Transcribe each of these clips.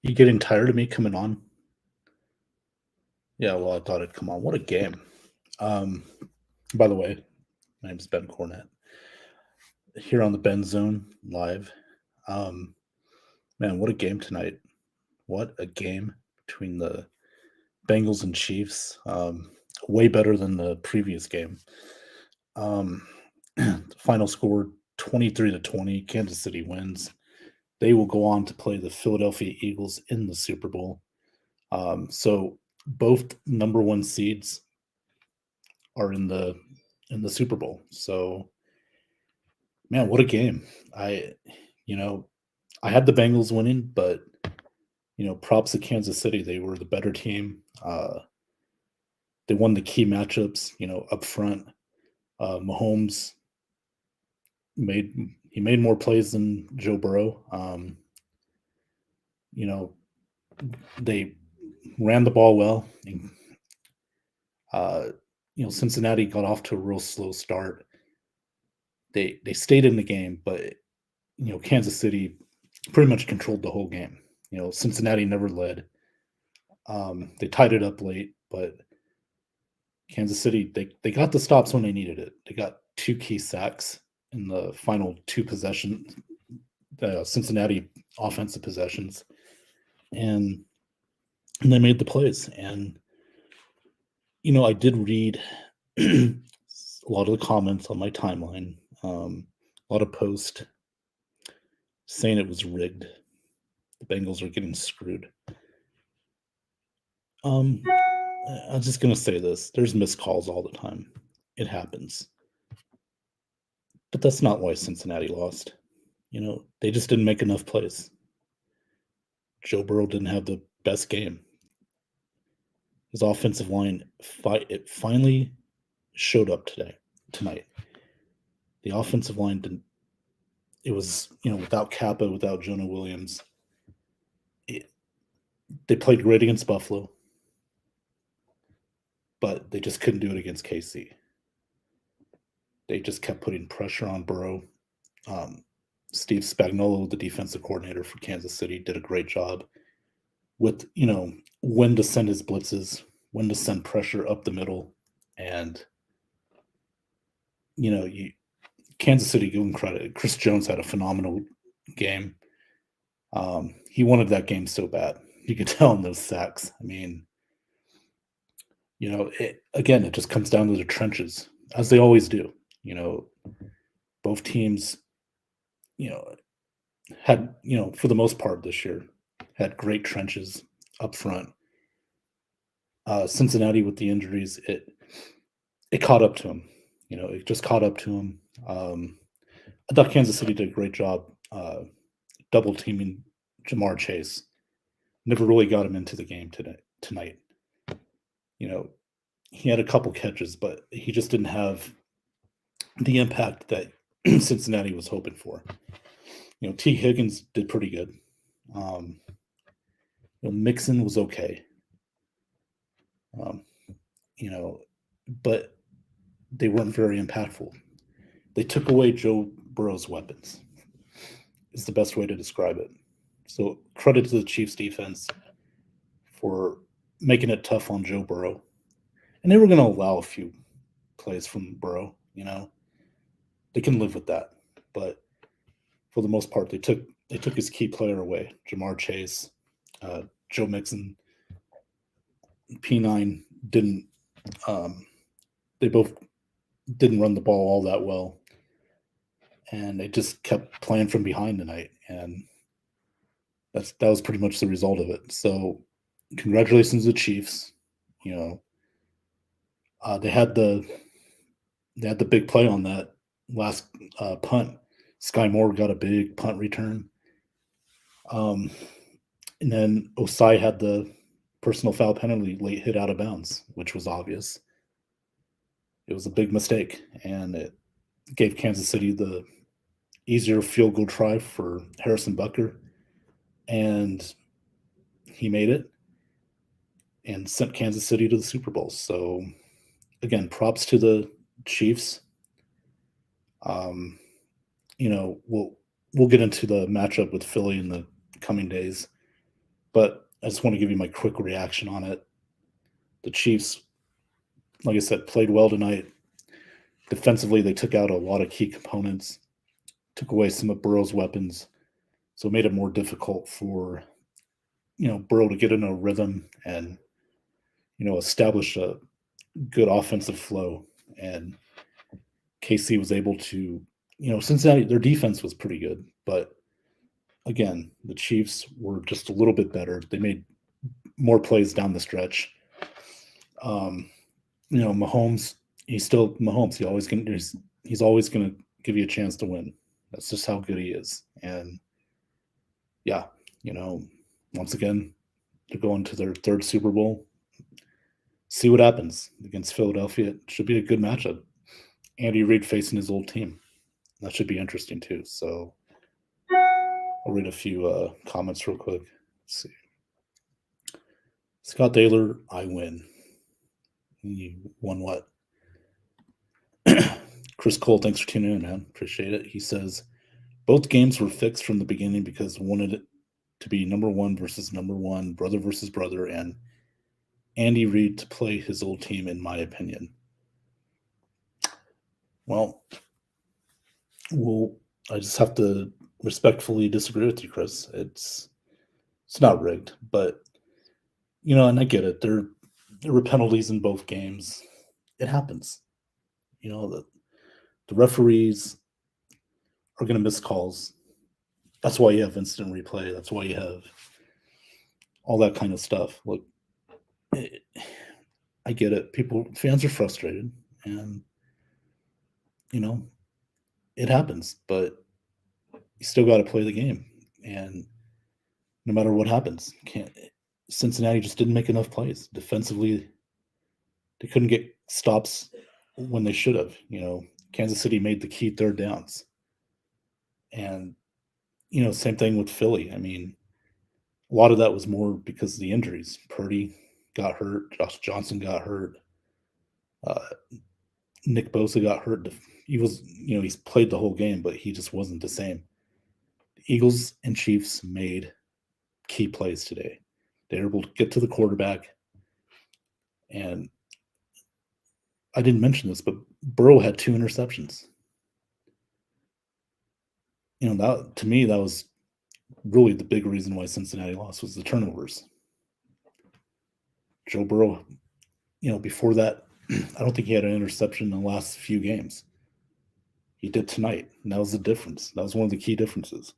You getting tired of me coming on? Yeah, well, I thought I'd come on. What a game. Um, by the way, my name's Ben Cornett here on the Ben Zone live. Um, man, what a game tonight. What a game between the Bengals and Chiefs. Way better than the previous game. Um, the final score 23-20. Kansas City wins. They will go on to play the Philadelphia Eagles in the Super Bowl. So both number one seeds are in the Super Bowl. So man, what a game. I you know, I had the Bengals winning, but props to Kansas City. They were the better team. They won the key matchups, up front. Mahomes made he made more plays than Joe Burrow. You know, they ran the ball well. And, uh, Cincinnati got off to a real slow start. They stayed in the game, but Kansas City pretty much controlled the whole game. Cincinnati never led. They tied it up late, but Kansas City they got the stops when they needed it. They got two key sacks in the final two possessions, the Cincinnati offensive possessions, and they made the plays. And I did read a lot of the comments on my timeline, a lot of posts saying it was rigged. The Bengals are getting screwed. Um, I'm just gonna say this: there's missed calls all the time. It happens, but that's not why Cincinnati lost. They just didn't make enough plays. Joe Burrow didn't have the best game. His offensive line it finally showed up tonight. The offensive line didn't. It was without Kappa, without Jonah Williams. They played great against Buffalo, but they just couldn't do it against KC. They just kept putting pressure on Burrow. Steve Spagnuolo, the defensive coordinator for Kansas City, did a great job with when to send his blitzes, when to send pressure up the middle, and Kansas City, give him credit. Chris Jones had a phenomenal game. He wanted that game so bad. You could tell in those sacks. I mean, it just comes down to the trenches, as they always do. Both teams, had, for the most part this year, had great trenches up front. Cincinnati with the injuries, it caught up to him. It just caught up to him. I thought Kansas City did a great job double teaming Jamar Chase. Never really got him into the game tonight. He had a couple catches, but he just didn't have the impact that Cincinnati was hoping for. T. Higgins did pretty good. Mixon was okay. But they weren't very impactful. They took away Joe Burrow's weapons, is the best way to describe it. So credit to the Chiefs defense for making it tough on Joe Burrow. And they were going to allow a few plays from Burrow, They can live with that. But for the most part, they took his key player away, Jamar Chase, Joe Mixon, P9 didn't. They both didn't run the ball all that well, and they just kept playing from behind tonight, and that was pretty much the result of it. So, congratulations to the Chiefs. They had the big play on that last punt. Sky Moore got a big punt return. And then Osai had the personal foul penalty late hit out of bounds, which was obvious. It was a big mistake, and it gave Kansas City the easier field goal try for Harrison Butker, and he made it and sent Kansas City to the Super Bowl. So, again, props to the Chiefs. We'll get into the matchup with Philly in the coming days. But I just want to give you my quick reaction on it. The Chiefs, like I said, played well tonight. Defensively, they took out a lot of key components, took away some of Burrow's weapons, so it made it more difficult for Burrow to get in a rhythm and establish a good offensive flow. And KC was able to, Cincinnati, their defense was pretty good, but again, the Chiefs were just a little bit better. They made more plays down the stretch. Mahomes, he's still Mahomes. He's always gonna give you a chance to win. That's just how good he is. And yeah, once again, they're going to their third Super Bowl. See what happens against Philadelphia. It should be a good matchup. Andy Reid facing his old team. That should be interesting too. So I'll read a few comments real quick. Let's see. Scott Taylor, I win. You won what? Chris Cole, thanks for tuning in, man. Appreciate it. He says, both games were fixed from the beginning because wanted it to be number one versus number one, brother versus brother, and Andy Reid to play his old team, in my opinion. Well, I just have to respectfully disagree with you, Chris. It's not rigged, but and I get it. There were penalties in both games. It happens. The referees are going to miss calls. That's why you have instant replay. That's why you have all that kind of stuff. Look, I get it. Fans are frustrated, and it happens. But you still got to play the game, and no matter what happens, Cincinnati just didn't make enough plays defensively. They couldn't get stops when they should have. Kansas City made the key third downs. And, same thing with Philly. I mean, a lot of that was more because of the injuries. Purdy got hurt. Josh Johnson got hurt. Nick Bosa got hurt. He's played the whole game, but he just wasn't the same. The Eagles and Chiefs made key plays today. They were able to get to the quarterback. And I didn't mention this, but Burrow had 2 interceptions. That to me, that was really the big reason why Cincinnati lost was the turnovers. Joe Burrow, before that, I don't think he had an interception in the last few games. He did tonight, and that was the difference. That was one of the key differences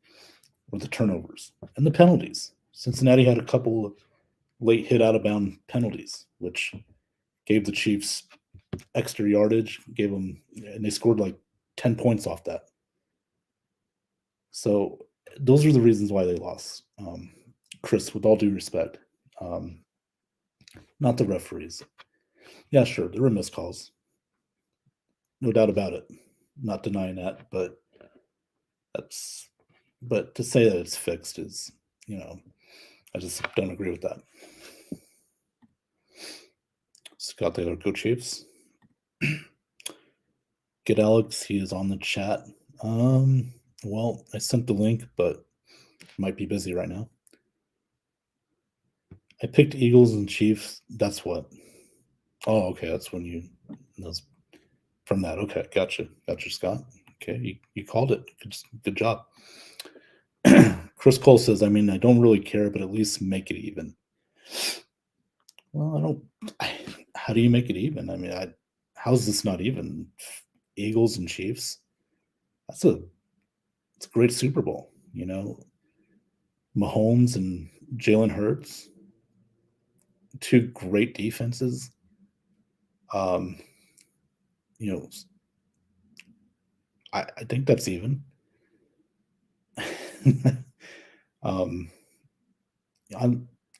with the turnovers and the penalties. Cincinnati had a couple of late hit out of bound penalties, which gave the Chiefs extra yardage, and they scored like 10 points off that. So those are the reasons why they lost. Chris, with all due respect, not the referees. Yeah, sure, there were missed calls. No doubt about it. Not denying that, but to say that it's fixed is, I just don't agree with that. Scott Taylor, go Chiefs. Get Alex, he is on the chat. Well, I sent the link, but might be busy right now. I picked Eagles and Chiefs. That's what. Oh, okay. That's when that's from that. Okay, gotcha, Scott. Okay, you called it. Good job. Chris Cole says, I mean, I don't really care, but at least make it even. Well, how do you make it even? I mean, how's this not even? Eagles and Chiefs. It's a great Super Bowl. Mahomes and Jalen Hurts, 2 great defenses. I think that's even. I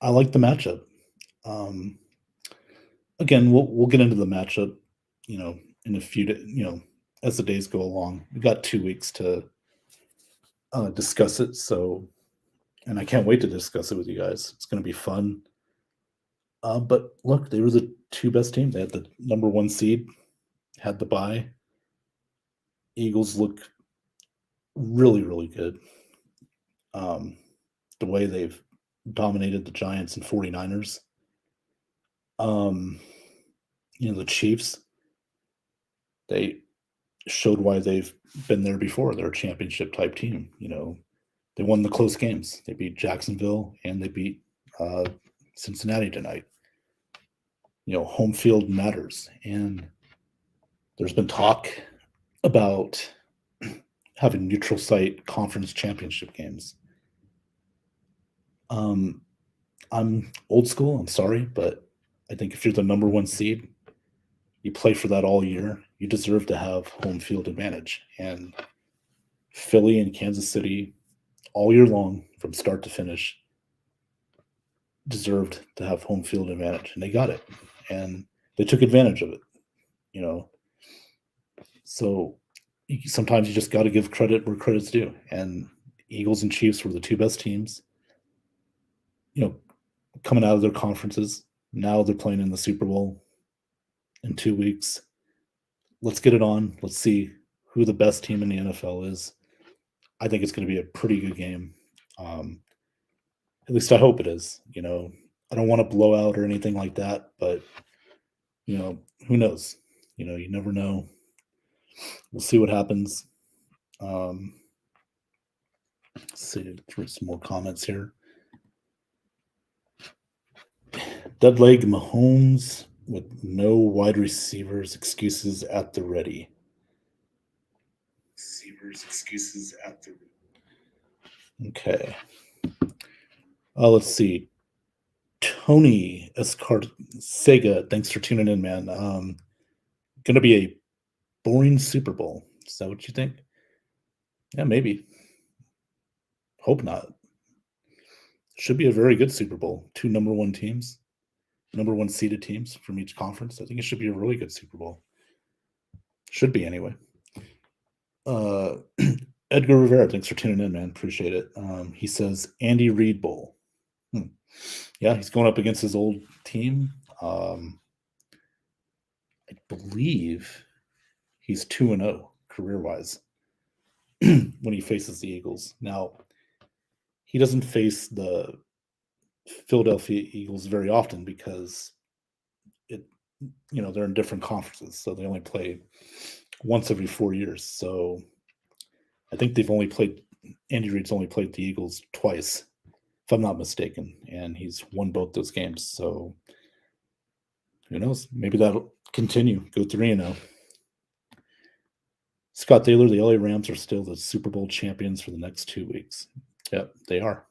like the matchup. Again, we'll get into the matchup, in a few, as the days go along. We got 2 weeks to discuss it. So, and I can't wait to discuss it with you guys. It's going to be fun. But look, they were the 2 best teams. They had the number 1 seed, had the bye. Eagles look really, really good. The way they've dominated the Giants and 49ers. Um, the Chiefs, they showed why they've been there before. They're a championship type team. They won the close games. They beat Jacksonville and they beat uh, Cincinnati tonight. Home field matters. And there's been talk about having neutral site conference championship games. I'm old school. I'm sorry, but I think if you're the number one seed, you play for that all year. You deserve to have home field advantage. And Philly and Kansas City, all year long, from start to finish, deserved to have home field advantage, and they got it. And they took advantage of it. So sometimes you just got to give credit where credit's due. And Eagles and Chiefs were the two best teams. Coming out of their conferences. Now they're playing in the Super Bowl in 2 weeks. Let's get it on. Let's see who the best team in the NFL is. I think it's going to be a pretty good game. At least I hope it is. I don't want to blow out or anything like that, but who knows? You never know. We'll see what happens. Let's see through some more comments here. Dead leg Mahomes with no wide receivers, excuses at the ready. Okay. Let's see. Tony Sega, thanks for tuning in, man. Going to be a boring Super Bowl. Is that what you think? Yeah, maybe. Hope not. Should be a very good Super Bowl. 2 number one teams, number one seeded teams from each conference. I think it should be a really good Super Bowl. Should be anyway. Edgar Rivera, thanks for tuning in, man. Appreciate it. He says Andy Reid Bowl. Yeah, he's going up against his old team. I believe he's 2-0 career-wise when he faces the Eagles. Now, he doesn't face the Philadelphia Eagles very often because they're in different conferences, so they only play once every 4 years. So I think Andy Reid's only played the Eagles twice, if I'm not mistaken, and he's won both those games. So who knows? Maybe that'll continue. Go 3-0. Scott Taylor, the LA Rams are still the Super Bowl champions for the next 2 weeks. Yep, they are.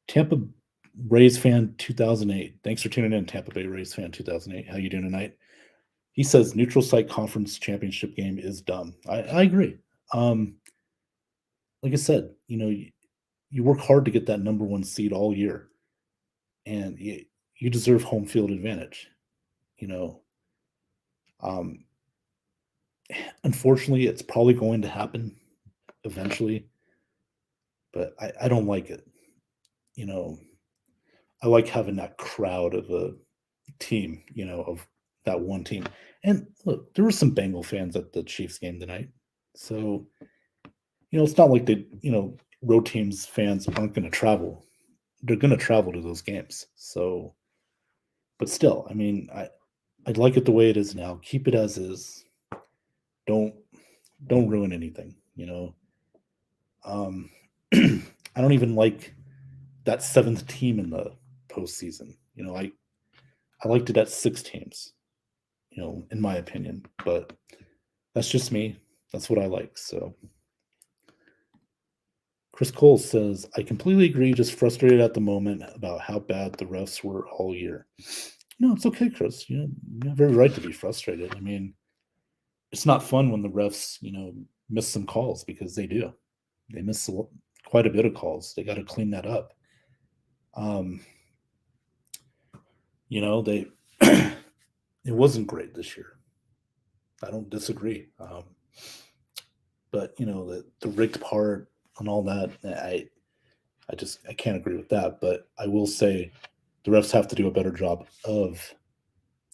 Tampa Rays fan 2008. Thanks for tuning in, Tampa Bay Rays fan 2008. How you doing tonight? He says neutral site conference championship game is dumb. I agree. Like I said, you work hard to get that number one seed all year, and you deserve home field advantage. Unfortunately, it's probably going to happen eventually, but I don't like it. I like having that crowd of a team, of that one team. And look, there were some Bengal fans at the Chiefs game tonight. So, it's not like road teams fans aren't going to travel. They're going to travel to those games. So, but still, I'd like it the way it is now. Keep it as is. Don't ruin anything, I don't even like that 7th team in the postseason. I liked it at 6 teams, in my opinion, but that's just me. That's what I like. So Chris Cole says, I completely agree, just frustrated at the moment about how bad the refs were all year. It's okay, Chris. You have every right to be frustrated. It's not fun when the refs, miss some calls, because they do. They miss quite a bit of calls. They got to clean that up. They it wasn't great this year. I don't disagree. But the rigged part and all that, I can't agree with that. But I will say the refs have to do a better job of,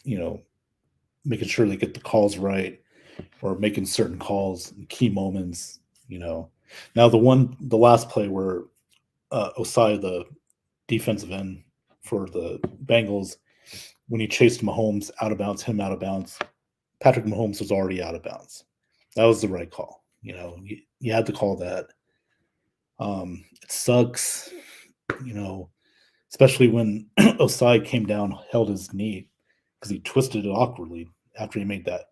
making sure they get the calls right, or making certain calls in key moments. Now the last play where Osai, the defensive end for the Bengals, when he chased Mahomes out of bounds, him out of bounds, Patrick Mahomes was already out of bounds. That was the right call. You had to call that. It sucks, especially when Osai came down, held his knee because he twisted it awkwardly after he made that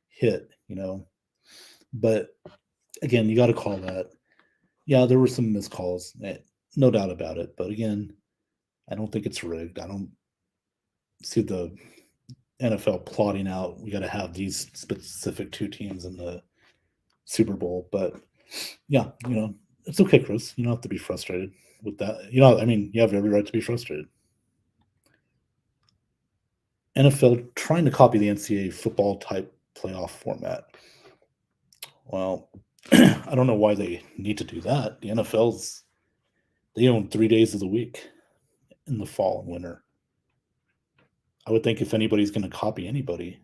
hit, But again, you got to call that. Yeah, there were some missed calls, no doubt about it. But again, I don't think it's rigged. I don't see the NFL plotting out. We got to have these specific two teams in the Super Bowl. But yeah, it's okay, Chris. You don't have to be frustrated with that. You have every right to be frustrated. NFL trying to copy the NCAA football type playoff format. Well, I don't know why they need to do that. The NFL's, they own 3 days of the week in the fall and winter. I would think if anybody's going to copy anybody,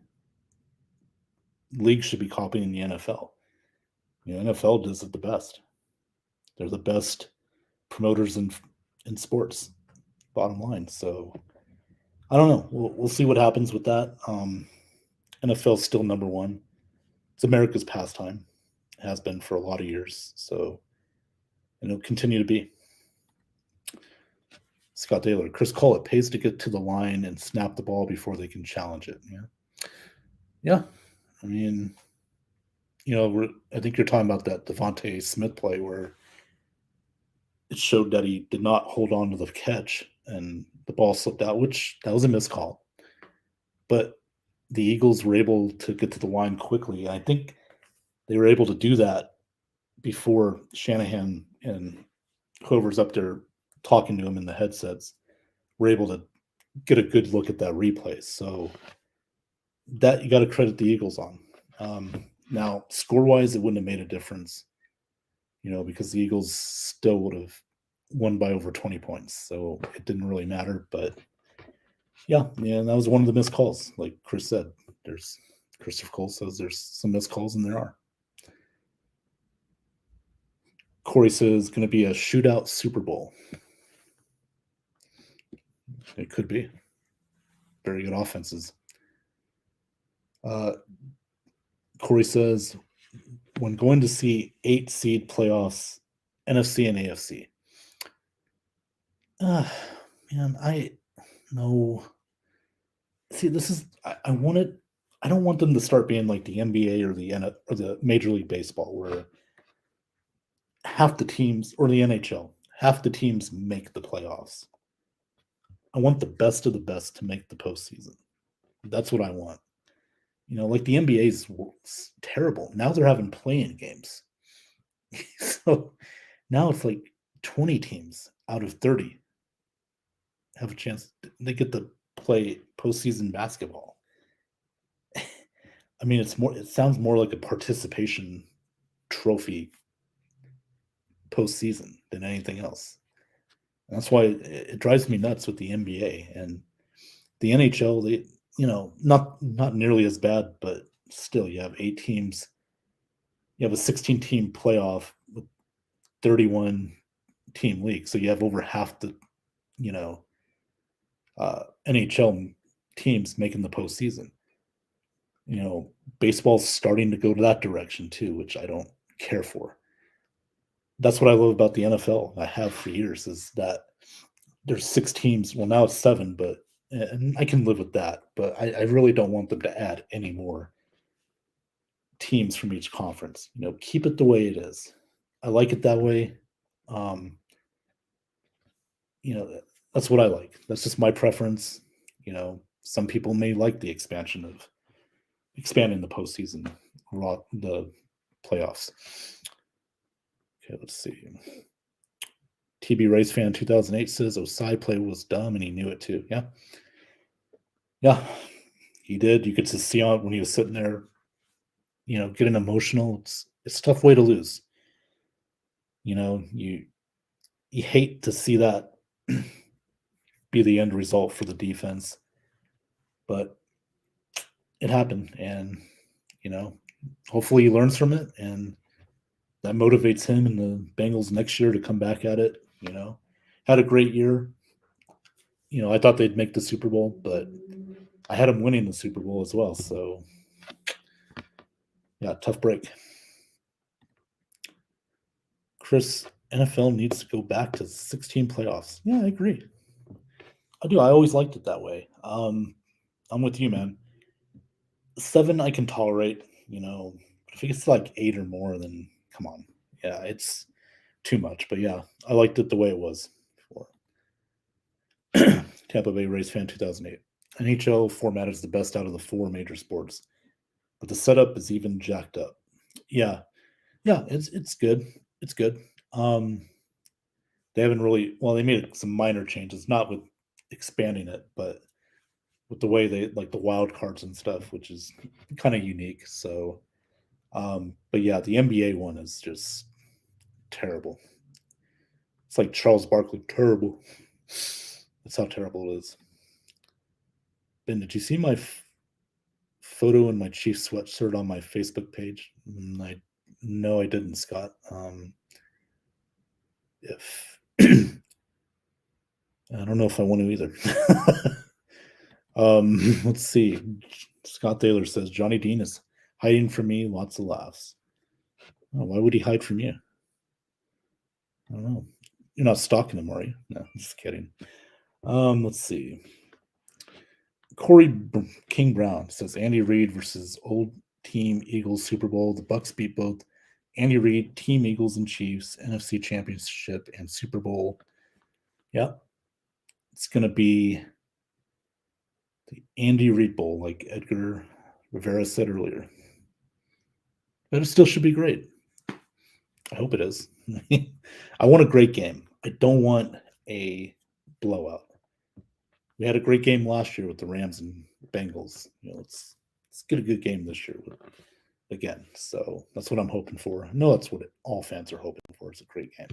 league should be copying the NFL. NFL does it the best. They're the best promoters in sports, bottom line. So I don't know. We'll see what happens with that. NFL's still number one. It's America's pastime. It has been for a lot of years. So, and it'll continue to be. Scott Taylor, Chris Cole, it pays to get to the line and snap the ball before they can challenge it. Yeah. I mean, I think you're talking about that Devontae Smith play where it showed that he did not hold on to the catch and the ball slipped out, which that was a missed call. But the Eagles were able to get to the line quickly. I think they were able to do that before Shanahan and whoever's up there talking to him in the headsets were able to get a good look at that replay. So that you got to credit the Eagles on. Now, score-wise, it wouldn't have made a difference, because the Eagles still would have won by over 20 points. So it didn't really matter. But yeah, and that was one of the missed calls. Like Chris said, Christopher Cole says there's some missed calls, and there are. Corey says going to be a shootout Super Bowl. It could be. Very good offenses. Corey says, when going to see 8 seed playoffs, NFC and AFC. Man, I know. See, this is I don't want them to start being like the NBA or the Major League Baseball, where half the teams, or the NHL, half the teams make the playoffs. I want the best of the best to make the postseason. That's what I want. Like the NBA is terrible. Now they're having play-in games. So now it's like 20 teams out of 30 have a chance. They get to play postseason basketball. I mean, it sounds more like a participation trophy postseason than anything else. And that's why it drives me nuts with the NBA and the NHL. They, not nearly as bad, but still, you have 8 teams. You have a 16-team playoff with 31-team league, so you have over half the, NHL teams making the postseason. Baseball's starting to go to that direction too, which I don't care for. That's what I love about the NFL. I have for years, is that there's 6 teams. Well, now it's 7, and I can live with that. But I really don't want them to add any more teams from each conference. Keep it the way it is. I like it that way. That's what I like. That's just my preference. Some people may like the expansion of expanding the postseason, the playoffs. Okay, let's see. TB Race Fan 2008 says Osai play was dumb and he knew it too. Yeah, he did. You could just see on when he was sitting there, getting emotional. It's a tough way to lose. You hate to see that be the end result for the defense, but it happened, and hopefully he learns from it, and that motivates him and the Bengals next year to come back at it. had a great year. I thought they'd make the Super Bowl, but I had them winning the Super Bowl as well. So, yeah, tough break. Chris, NFL needs to go back to 16 playoffs. Yeah, I agree. I do. I always liked it that way. I'm with you, man. 7 I can tolerate. If it gets to like 8 or more, then come on. Yeah, it's too much. But yeah, I liked it the way it was before. Tampa Bay Rays fan 2008. NHL format is the best out of the 4 major sports, but the setup is even jacked up. Yeah, yeah, it's good. It's good. They haven't really they made some minor changes, not with expanding it, but with the way they like the wild cards and stuff, which is kind of unique. So, but yeah, the NBA one is just terrible. It's like Charles Barkley, terrible. That's how terrible it is. Ben, did you see my photo in my Chiefs sweatshirt on my Facebook page? No, I didn't, Scott. If I don't know if I want to either. Let's see. Scott Thaler says Johnny Dean is hiding from me. Lots of laughs. Oh, why would he hide from you? I don't know. You're not stalking him, are you? No, just kidding. Let's see. Corey King Brown says Andy Reid versus old team Eagles Super Bowl. The Bucks beat both Andy Reid, Team Eagles and Chiefs, NFC Championship and Super Bowl. Yeah, it's gonna be the Andy Reid Bowl, like Edgar Rivera said earlier. But it still should be great. I hope it is. I want a great game. I don't want a blowout. We had a great game last year with the Rams and Bengals. Let's get a good game this year again. So that's what I'm hoping for. I know that's what all fans are hoping for. It's a great game.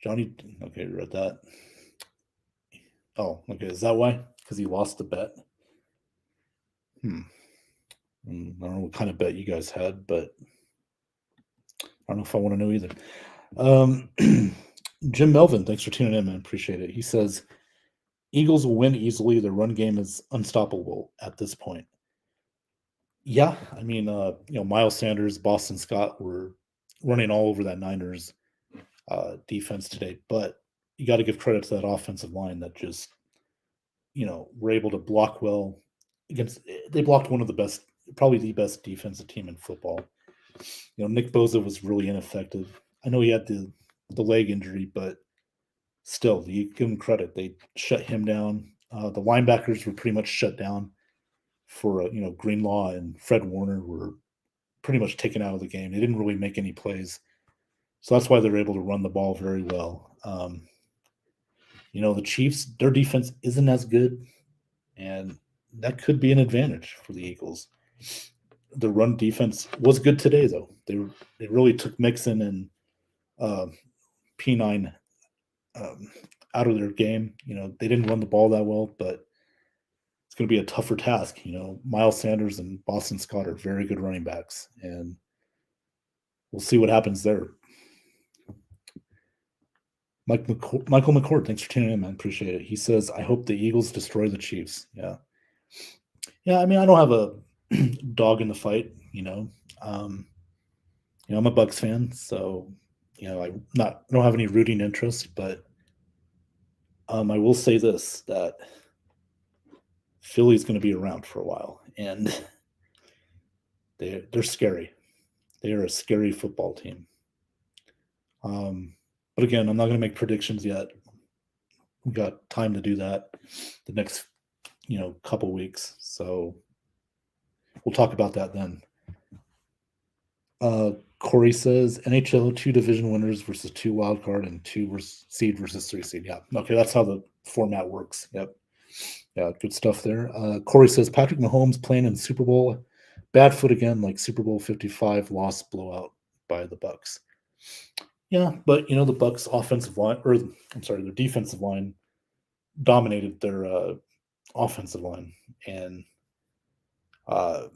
Johnny, okay, read that. Oh, okay. Is that why? Because he lost the bet? I don't know what kind of bet you guys had, but I don't know if I want to know either. Jim Melvin, thanks for tuning in, man. Appreciate it. He says Eagles will win easily. Their run game is unstoppable at this point. Yeah, I mean, Miles Sanders, Boston Scott were running all over that Niners defense today, but you got to give credit to that offensive line that just, were able to block well against. They blocked one of the best, probably the best defensive team in football. Nick Bosa was really ineffective. I know he had the leg injury, but still, you give him credit. They shut him down. The linebackers were pretty much shut down for Greenlaw and Fred Warner were pretty much taken out of the game. They didn't really make any plays, so that's why they're able to run the ball very well. The Chiefs, their defense isn't as good, and that could be an advantage for the Eagles. The run defense was good today, though. They really took Mixon and P9 out of their game. They didn't run the ball that well, but it's going to be a tougher task. Miles Sanders and Boston Scott are very good running backs, and we'll see what happens there. Michael McCord, thanks for tuning in, man. Appreciate it. He says, I hope the Eagles destroy the Chiefs. Yeah. Yeah, I mean, I don't have a dog in the fight, I'm a Bucks fan, so I don't have any rooting interest, but I will say this, that Philly's going to be around for a while, and they're scary. They are a scary football team. But again, I'm not going to make predictions yet. We've got time to do that the next, couple weeks. So we'll talk about that then. Corey says NHL 2 division winners versus 2 wild card and 2 seed versus 3 seed. Yeah. Okay. That's how the format works. Yep. Yeah. Good stuff there. Corey says Patrick Mahomes playing in Super Bowl. Bad foot again, like Super Bowl 55 loss blowout by the Bucks. Yeah, but the Bucks offensive line, their defensive line dominated their offensive line. And by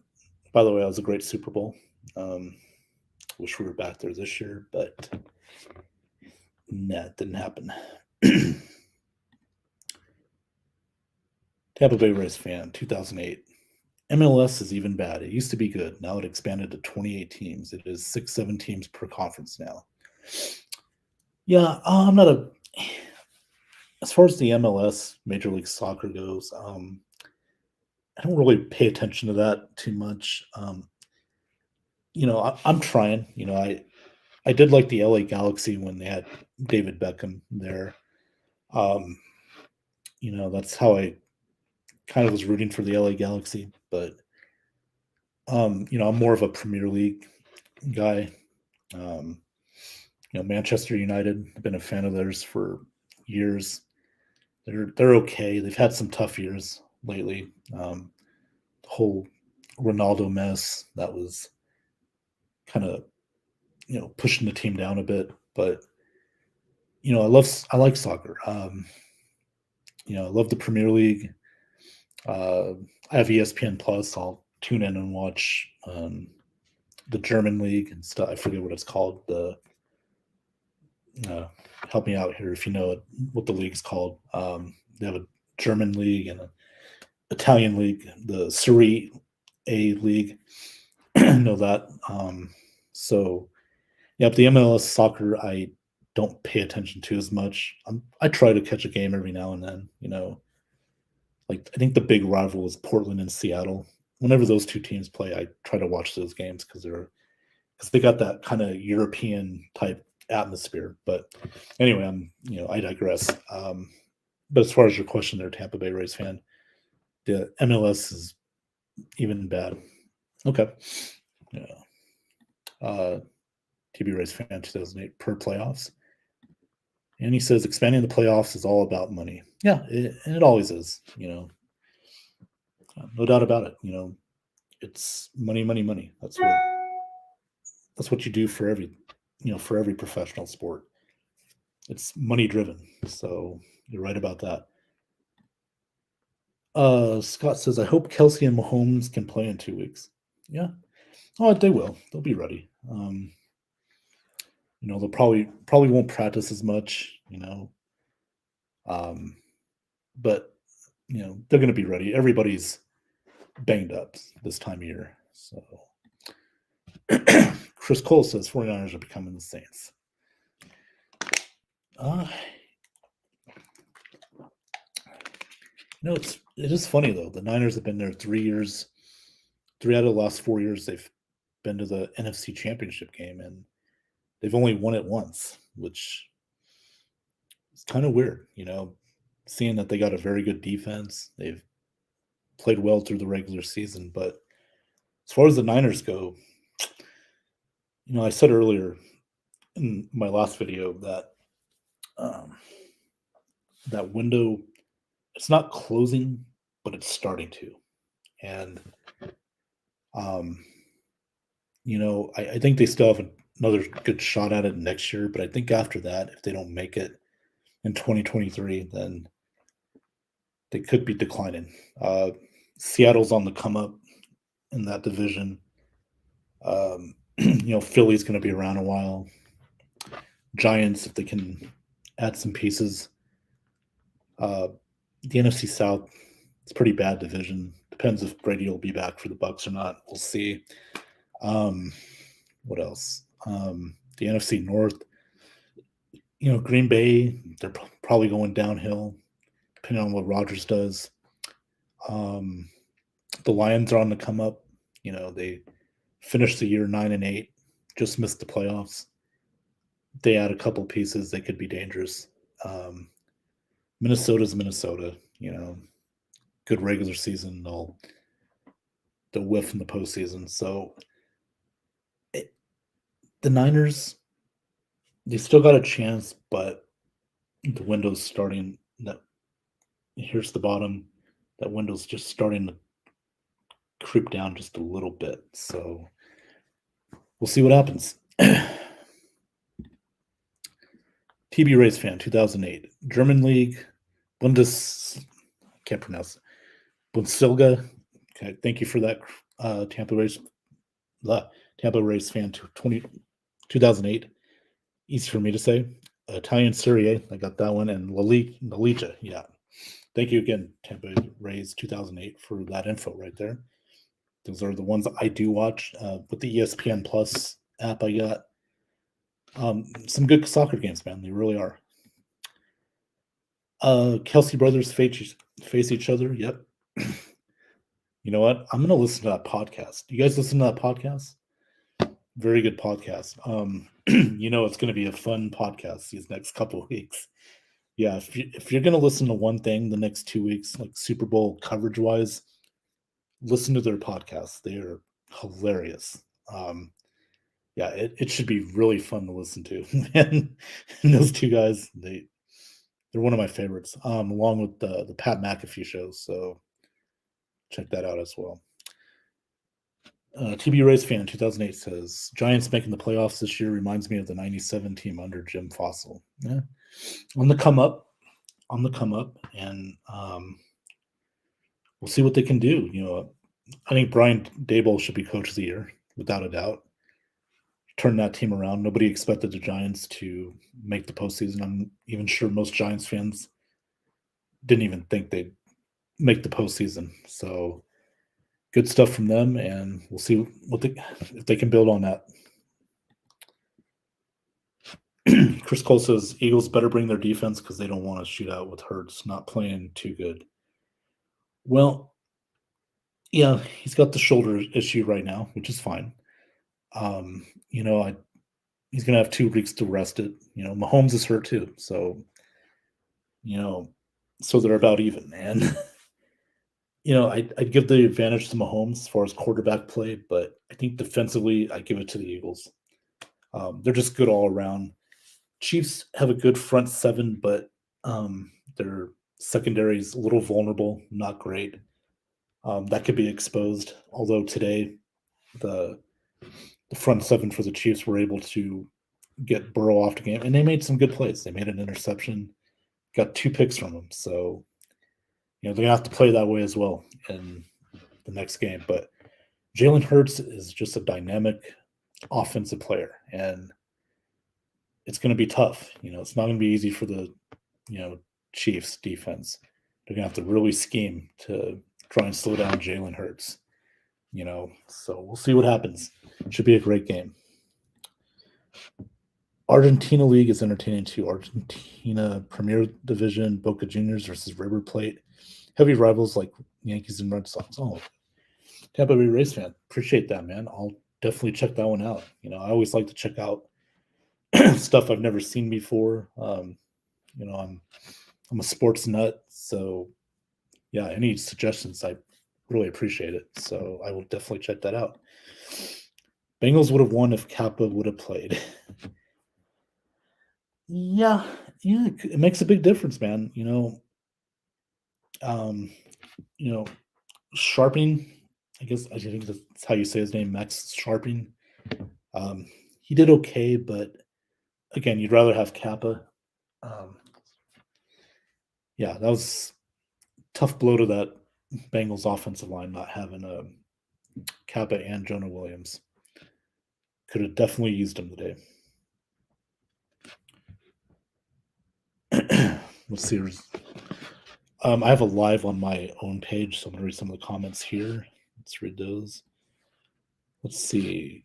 the way, that was a great Super Bowl. Wish we were back there this year, but Nah, it didn't happen. Tampa Bay Rays fan, 2008. MLS is even bad. It used to be good. Now it expanded to 28 teams. It is 6, 7 teams per conference now. Yeah, I'm not a. As far as the MLS, Major League Soccer goes, I don't really pay attention to that too much. I'm trying. I did like the LA Galaxy when they had David Beckham there. Um, that's how I kind of was rooting for the LA Galaxy. But I'm more of a Premier League guy. Um, Manchester United. I've been a fan of theirs for years. They're okay. They've had some tough years lately. The whole Ronaldo mess that was kind of pushing the team down a bit. But I like soccer. I love the Premier League. I have ESPN Plus. I'll tune in and watch the German league and stuff. I forget what it's called. The help me out here if you know what the league's called. They have a German league and an Italian league, the Serie A league. Know that. So, yeah, but the MLS soccer I don't pay attention to as much. I try to catch a game every now and then. Like I think the big rival is Portland and Seattle. Whenever those two teams play, I try to watch those games because they got that kind of European type atmosphere. But anyway, I digress. But as far as your question there, Tampa Bay Rays fan, the MLS is even bad. Okay. Yeah. TB Rays fan 2008 per playoffs. And he says expanding the playoffs is all about money. Yeah, and it always is, no doubt about it. It's money, money, money. That's what you do for every professional sport. It's money driven. So you're right about that. Scott says, I hope Kelsey and Mahomes can play in 2 weeks. Yeah. Oh, they will. They'll be ready. They'll probably won't practice as much, but they're going to be ready. Everybody's banged up this time of year. So Chris Cole says 49ers are becoming the Saints. It is funny though. The Niners have been there 3 years. 3 out of the last 4 years, they've been to the NFC Championship game, and they've only won it once, which is kind of weird. Seeing that they got a very good defense, they've played well through the regular season. But as far as the Niners go, I said earlier in my last video that that window, it's not closing, but it's starting to. And I think they still have another good shot at it next year. But I think after that, if they don't make it in 2023, then they could be declining. Seattle's on the come up in that division. Philly's going to be around a while. Giants, if they can add some pieces. The NFC South, it's a pretty bad division. Depends if Brady will be back for the Bucs or not. We'll see. What else? The NFC North, Green Bay, they're probably going downhill, depending on what Rodgers does. The Lions are on the come up. They finished the year 9-8, just missed the playoffs. They add a couple pieces, they could be dangerous. Minnesota's Minnesota. Good regular season. They'll whiff in the postseason. So the Niners, they still got a chance, but the window's starting. Here's the bottom. That window's just starting to creep down just a little bit. So we'll see what happens. TB Rays fan, 2008. German League, can't pronounce it. Bundesliga. Okay, thank you for that, Tampa Rays fan, 2008. Easy for me to say. Italian Serie A, I got that one, and La Liga, yeah. Thank you again, Tampa Rays 2008, for that info right there. Those are the ones that I do watch. With the ESPN Plus app I got, some good soccer games, man. They really are. Kelsey brothers face each other. Yep. You know what? I'm gonna listen to that podcast. You guys listen to that podcast? Very good podcast. It's gonna be a fun podcast these next couple of weeks. Yeah, if you're gonna listen to one thing the next 2 weeks, like Super Bowl coverage wise, listen to their podcast. They are hilarious. Yeah, it should be really fun to listen to. and those two guys, they're one of my favorites. Along with the Pat McAfee show. So check that out as well. TB Rays fan 2008 says Giants making the playoffs this year reminds me of the '97 team under Jim Fossil. Yeah, on the come up, and we'll see what they can do. I think Brian Daboll should be coach of the year without a doubt. Turn that team around. Nobody expected the Giants to make the postseason. I'm even sure most Giants fans didn't even think they'd make the postseason. So good stuff from them, and we'll see if they can build on that. Chris Cole says Eagles better bring their defense because they don't want to shoot out with Hurts not playing too good. Well, yeah, he's got the shoulder issue right now, which is fine. He's gonna have 2 weeks to rest it. Mahomes is hurt too, so so they're about even, man. I'd give the advantage to Mahomes as far as quarterback play, but I think defensively, I give it to the Eagles. They're just good all around. Chiefs have a good front seven, but their secondary is a little vulnerable, not great. That could be exposed. Although today, the front seven for the Chiefs were able to get Burrow off the game, and they made some good plays. They made an interception, got 2 picks from him. So, they're gonna have to play that way as well in the next game. But Jalen Hurts is just a dynamic offensive player, and it's going to be tough. It's not going to be easy for the Chiefs defense. They're going to have to really scheme to try and slow down Jalen Hurts. So we'll see what happens. It should be a great game. Argentina League is entertaining too. Argentina Premier Division, Boca Juniors versus River Plate. Heavy rivals like Yankees and Red Sox. Oh, Tampa Bay Rays fan. Appreciate that, man. I'll definitely check that one out. I always like to check out stuff I've never seen before. I'm a sports nut, so yeah, any suggestions, I really appreciate it. So I will definitely check that out. Bengals would have won if Kappa would have played. Yeah, it makes a big difference, man. Sharping, I think that's how you say his name, Max Sharping. He did okay, but again, you'd rather have Kappa. Yeah, that was a tough blow to that Bengals offensive line, not having Kappa and Jonah Williams. Could have definitely used him today. Let's see. I have a live on my own page, so I'm going to read some of the comments here. Let's read those. Let's see.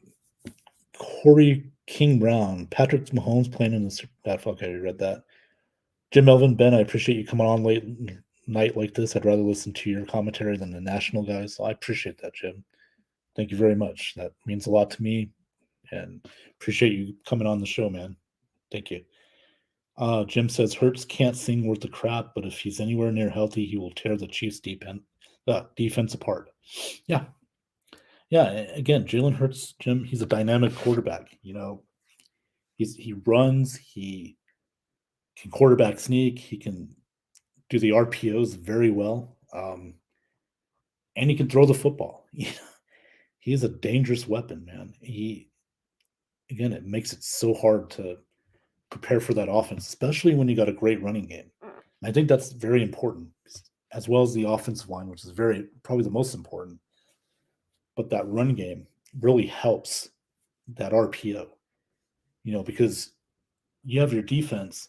Corey King Brown. Patrick Mahomes playing in the okay, I read that. Jim Melvin, Ben, I appreciate you coming on late night like this. I'd rather listen to your commentary than the national guys. So I appreciate that, Jim. Thank you very much. That means a lot to me, and appreciate you coming on the show, man. Thank you. Jim says Hurts can't sing worth the crap, but if he's anywhere near healthy, he will tear the Chiefs' defense apart. Yeah. Again, Jalen Hurts, Jim, he's a dynamic quarterback. He runs, he can quarterback sneak, he can do the RPOs very well, and he can throw the football. He's a dangerous weapon, man. It makes it so hard to prepare for that offense, especially when you got a great running game. And I think that's very important, as well as the offensive line, which is probably the most important. But that run game really helps that RPO, because you have your defense.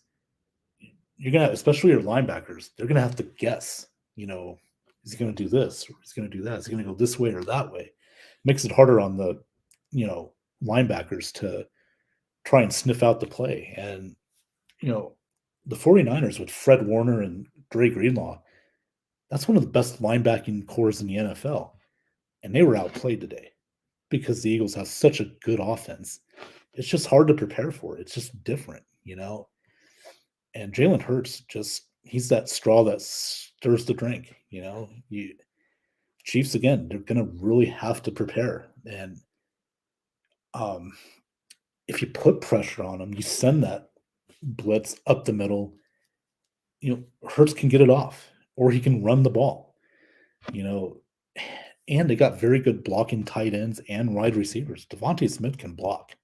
You're gonna, especially your linebackers, they're gonna have to guess. Is he gonna do this? Or is he gonna do that? Is he gonna go this way or that way? Makes it harder on the, linebackers to try and sniff out the play. And the 49ers with Fred Warner and Dre Greenlaw, that's one of the best linebacking cores in the NFL. And they were outplayed today because the Eagles have such a good offense. It's just hard to prepare for it. It's just different. And Jalen Hurts, he's that straw that stirs the drink. Chiefs, again, they're going to really have to prepare. And if you put pressure on them, you send that blitz up the middle, Hurts can get it off, or he can run the ball. And they got very good blocking tight ends and wide receivers. Devontae Smith can block.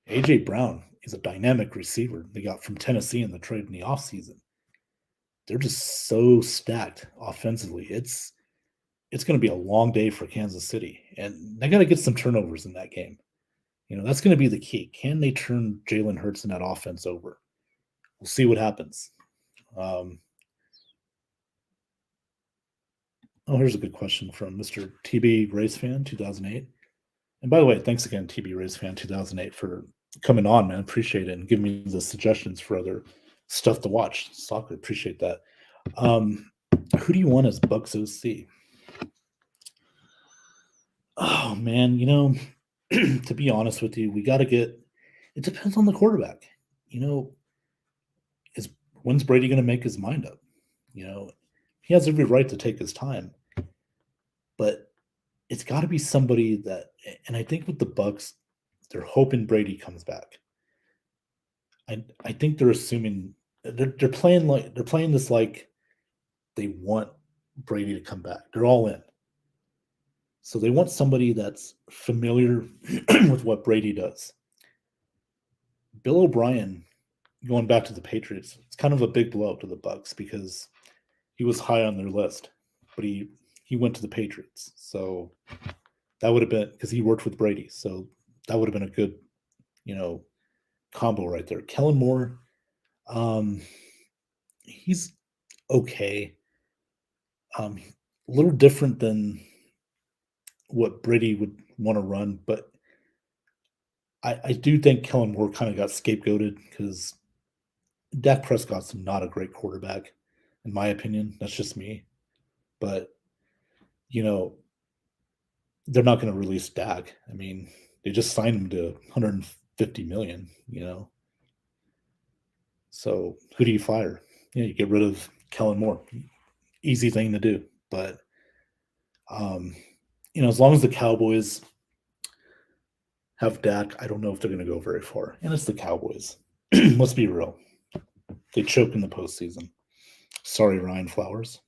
A.J. Brown is a dynamic receiver they got from Tennessee in the trade in the offseason. They're just so stacked offensively. It's going to be a long day for Kansas City, and they got to get some turnovers in that game. That's going to be the key. Can they turn Jalen Hurts and that offense over? We'll see what happens. Here's a good question from Mr. TB Race Fan 2008. And by the way, thanks again, TB Race Fan 2008, for coming on, man. Appreciate it, and giving me the suggestions for other stuff to watch. Soccer, appreciate that. Who do you want as Bucks OC? Oh man, to be honest with you, we got to get. It depends on the quarterback. When's Brady going to make his mind up? He has every right to take his time, but it's got to be somebody that. And I think with the Bucks, they're hoping Brady comes back. I think they're assuming they're playing this like they want Brady to come back. They're all in. So they want somebody that's familiar with what Brady does. Bill O'Brien, going back to the Patriots, it's kind of a big blow to the Bucks because he was high on their list, but he went to the Patriots. So that would have been, because he worked with Brady. So that would have been a good, combo right there. Kellen Moore, he's okay. A little different than what Brady would want to run, but I do think Kellen Moore kind of got scapegoated because Dak Prescott's not a great quarterback, in my opinion. That's just me. But, they're not going to release Dak. I mean, they just signed him to $150 million, So who do you fire? You get rid of Kellen Moore. Easy thing to do. But, as long as the Cowboys have Dak, I don't know if they're going to go very far. And it's the Cowboys. Let's be real. They choke in the postseason. Sorry, Ryan Flowers.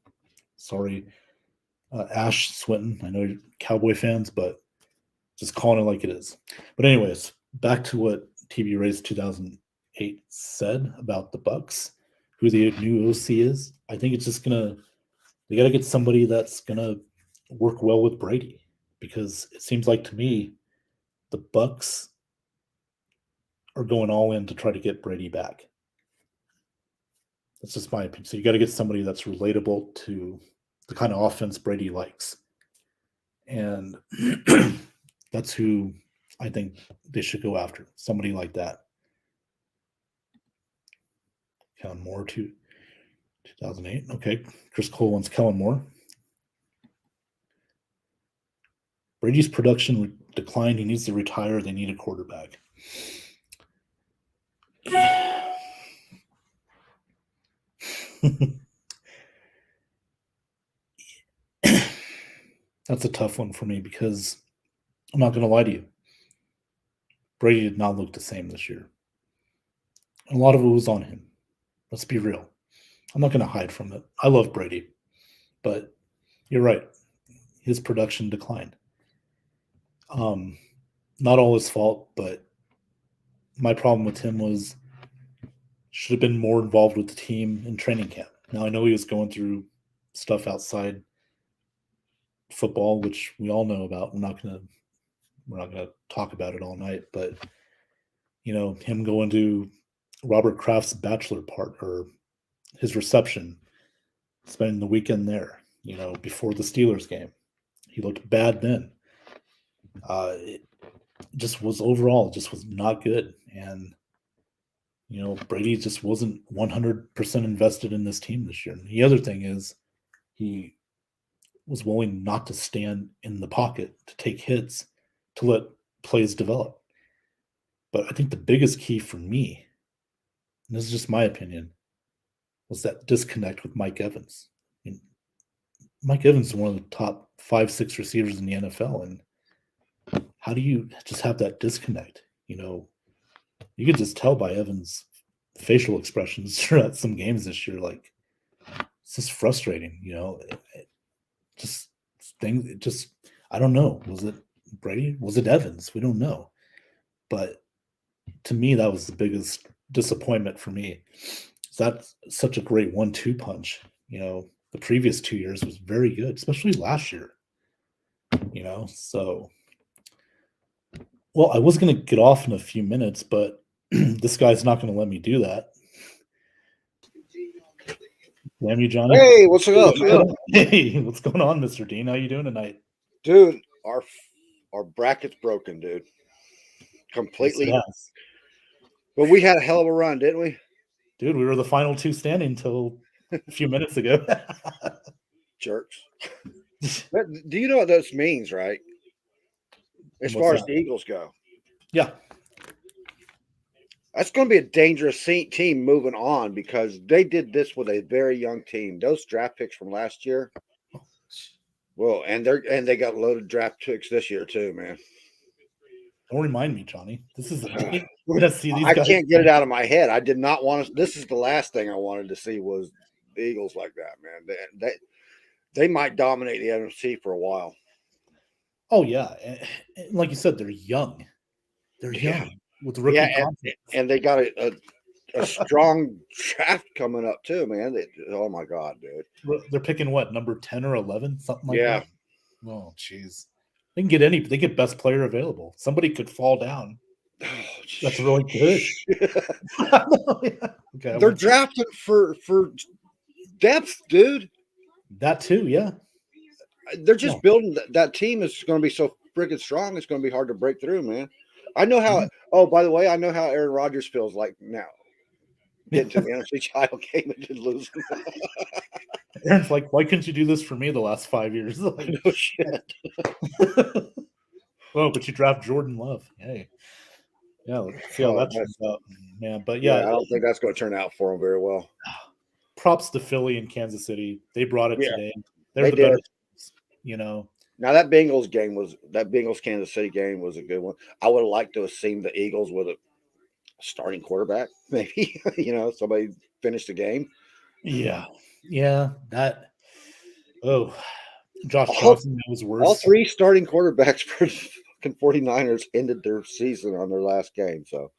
Sorry, Ash Swinton. I know you're Cowboy fans, but just calling it like it is. But anyways, back to what TB Race 2008 said about the Bucks, who the new OC is. I think it's just they got to get somebody that's gonna work well with Brady, because it seems like to me the Bucks are going all in to try to get Brady back. That's just my opinion. So you got to get somebody that's relatable to the kind of offense Brady likes. And that's who I think they should go after. Somebody like that. Kellen Moore, 2008. Okay. Chris Cole wants Kellen Moore. Brady's production declined. He needs to retire. They need a quarterback. That's a tough one for me because I'm not going to lie to you. Brady did not look the same this year. And a lot of it was on him. Let's be real. I'm not going to hide from it. I love Brady, but you're right. His production declined. Not all his fault, but my problem with him was should have been more involved with the team in training camp. Now, I know he was going through stuff outside football, which we all know about. We're not going to we're not going to talk about it all night, but him going to Robert Kraft's bachelor part or his reception, spending the weekend there, before the Steelers game. He looked bad then. It just was overall just was not good. And, Brady just wasn't 100% invested in this team this year. And the other thing is he was willing not to stand in the pocket, to take hits, to let plays develop. But I think the biggest key for me, and this is just my opinion, was that disconnect with Mike Evans. I mean, Mike Evans is one of the top 5-6 receivers in the NFL. And how do you just have that disconnect? You could just tell by Evans' facial expressions throughout some games this year. Like, it's just frustrating, I don't know. Was it Brady? Was it Evans? We don't know. But to me, that was the biggest disappointment for me. That's such a great 1-2 punch. The previous 2 years was very good, especially last year. So, well, I was going to get off in a few minutes, but this guy's not going to let me do that. Damn you, Johnny. Hey, what's up? Hey, what's going on, Mr. Dean? How you doing tonight? Dude, our bracket's broken, dude. Completely. Yes. But we had a hell of a run, didn't we? Dude, we were the final two standing until a few minutes ago. Jerks. Do you know what this means, right? As far as the Eagles go. Yeah. That's going to be a dangerous team moving on because they did this with a very young team. Those draft picks from last year. Well, and they got loaded draft picks this year too, man. Don't remind me, Johnny. This is we're gonna see these I guys. can't get it out of my head. I did not want to. This is the last thing I wanted to see was the Eagles like that, man. They might dominate the NFC for a while. Oh yeah, and like you said, they're young. They're young with rookie confidence, and they got a strong draft coming up too, man. Oh my god, dude! They're picking what, number 10 or 11, something like that. Oh, jeez. They can get they get best player available. Somebody could fall down. Oh, that's really good. Okay, they're drafted for depth, dude. That too, yeah. They're just building that team is going to be so freaking strong. It's going to be hard to break through, man. I know how. Oh, by the way, I know how Aaron Rodgers feels like now. Getting to the NFC title game and just losing. Aaron's like, why couldn't you do this for me the last 5 years? Like, no shit. Well, but you draft Jordan Love. Hey. Yeah, let's see how that turns out, man. But yeah, I don't think that's going to turn out for him very well. Props to Philly and Kansas City. They brought it today. They're the better teams, Now that Bengals Kansas City game was a good one. I would have liked to have seen the Eagles with a starting quarterback, maybe. Somebody finish the game. Yeah. That. Oh, Josh Johnson was worse. All three starting quarterbacks for the 49ers ended their season on their last game. So,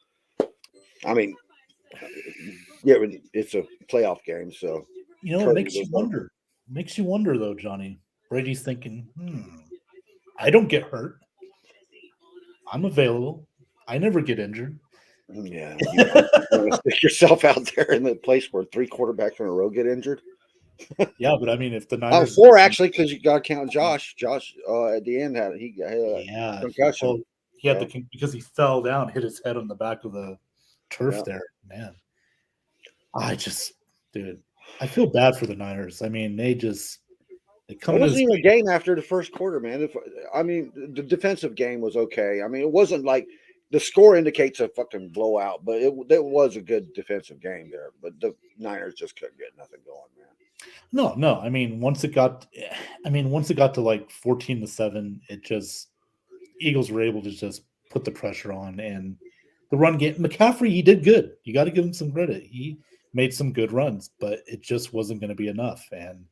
I mean, yeah, it's a playoff game. So, it makes you wonder. Makes you wonder, though, Johnny. Brady's thinking, I don't get hurt. I'm available. I never get injured. Yeah. You want to stick yourself out there in the place where 3 quarterbacks in a row get injured? Yeah, but I mean, if the Niners... 4, actually, because you got to count Josh. Josh, at the end, had a concussion. Well, he had because he fell down, hit his head on the back of the turf there. Man, I feel bad for the Niners. I mean, it wasn't even a game after the first quarter, man. The defensive game was okay. I mean, it wasn't like the score indicates a fucking blowout, but it was a good defensive game there. But the Niners just couldn't get nothing going, man. No. I mean, once it got to like 14-7, Eagles were able to just put the pressure on, and the run game. McCaffrey, he did good. You got to give him some credit. He made some good runs, but it just wasn't going to be enough. And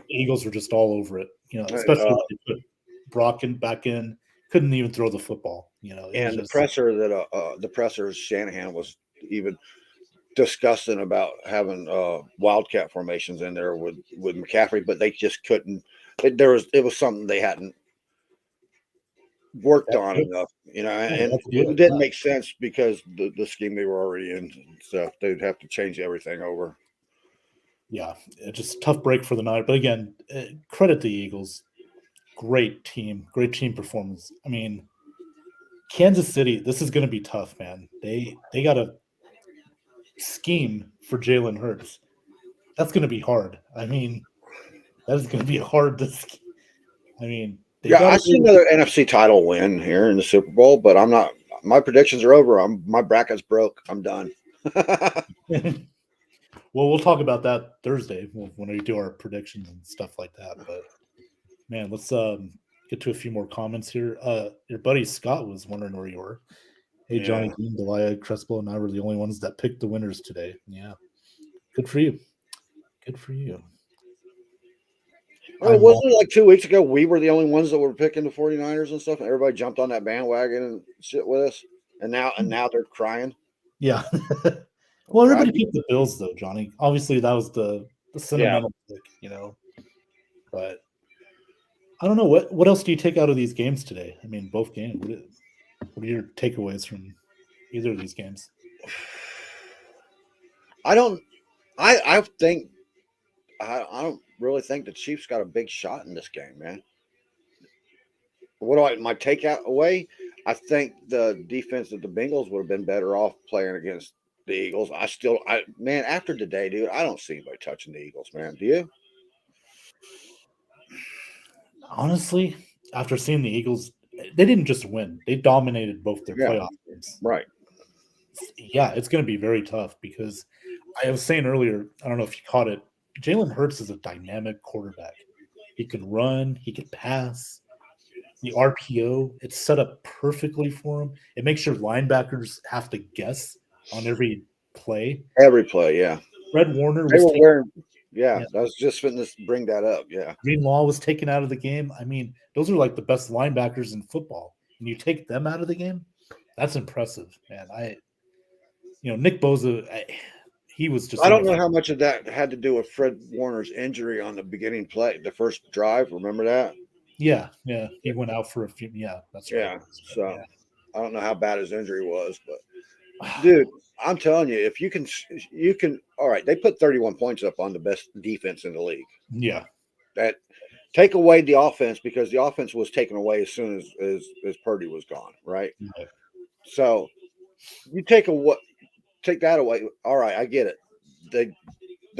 Eagles were just all over it. Especially when they put Brock back in, couldn't even throw the football. And the presser Shanahan was even discussing about having wildcat formations in there with McCaffrey, but they just couldn't. It was something they hadn't worked on enough, and it didn't make sense because the scheme they were already in and stuff. They'd have to change everything over. Yeah, just tough break for the night. But again, credit the Eagles. Great team performance. I mean, Kansas City, this is going to be tough, man. They got a scheme for Jalen Hurts. That's going to be hard. I mean, that is going to be hard to scheme. I mean, I see another NFC title win here in the Super Bowl, but I'm not. My predictions are over. My bracket's broke. I'm done. Well, we'll talk about that Thursday when we do our predictions and stuff like that. But man, let's get to a few more comments here. Your buddy Scott was wondering where you were. Hey, Johnny, Dean, Delia, Crespo, and I were the only ones that picked the winners today. Yeah, good for you. Good for you. Well, wasn't it like 2 weeks ago we were the only ones that were picking the 49ers and stuff, and everybody jumped on that bandwagon and shit with us, and now they're crying. Yeah. Well, everybody picked the Bills though, Johnny. Obviously, that was the sentimental pick, But I don't know what else do you take out of these games today? I mean, both games. What are your takeaways from either of these games? I don't really think the Chiefs got a big shot in this game, man. My takeout away? I think the defense of the Bengals would have been better off playing against the Eagles. After today, dude, I don't see anybody touching the Eagles, man. Do you? Honestly, after seeing the Eagles, they didn't just win; they dominated both their playoff games. Right. Yeah, it's going to be very tough because I was saying earlier. I don't know if you caught it. Jalen Hurts is a dynamic quarterback. He can run. He can pass. The RPO, it's set up perfectly for him. It makes your linebackers have to guess on every play. Every play, yeah. Fred Warner was wearing. Yeah, I was just fitting to bring that up. Yeah. Greenlaw was taken out of the game. I mean, those are like the best linebackers in football. And you take them out of the game, that's impressive, man. Nick Bosa, he was just. I don't know how much of that had to do with Fred Warner's injury on the beginning play, the first drive. Remember that? Yeah. He went out for a few. Yeah, that's right. Yeah. So I don't know how bad his injury was, but dude, I'm telling you, if you can. All right, they put 31 points up on the best defense in the league. Yeah. That take away the offense because the offense was taken away as soon as Purdy was gone, right? Yeah. So you take that away. All right, I get it. The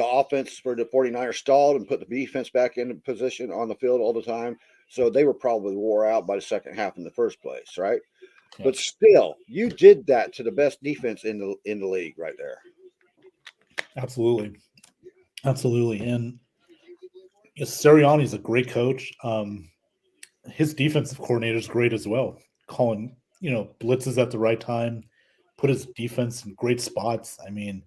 offense for the 49ers stalled and put the defense back in position on the field all the time. So they were probably wore out by the second half in the first place, right? Yeah. But still, you did that to the best defense in the league right there. Absolutely. And Sirianni's a great coach. His defensive coordinator is great as well. Calling, blitzes at the right time, put his defense in great spots. I mean,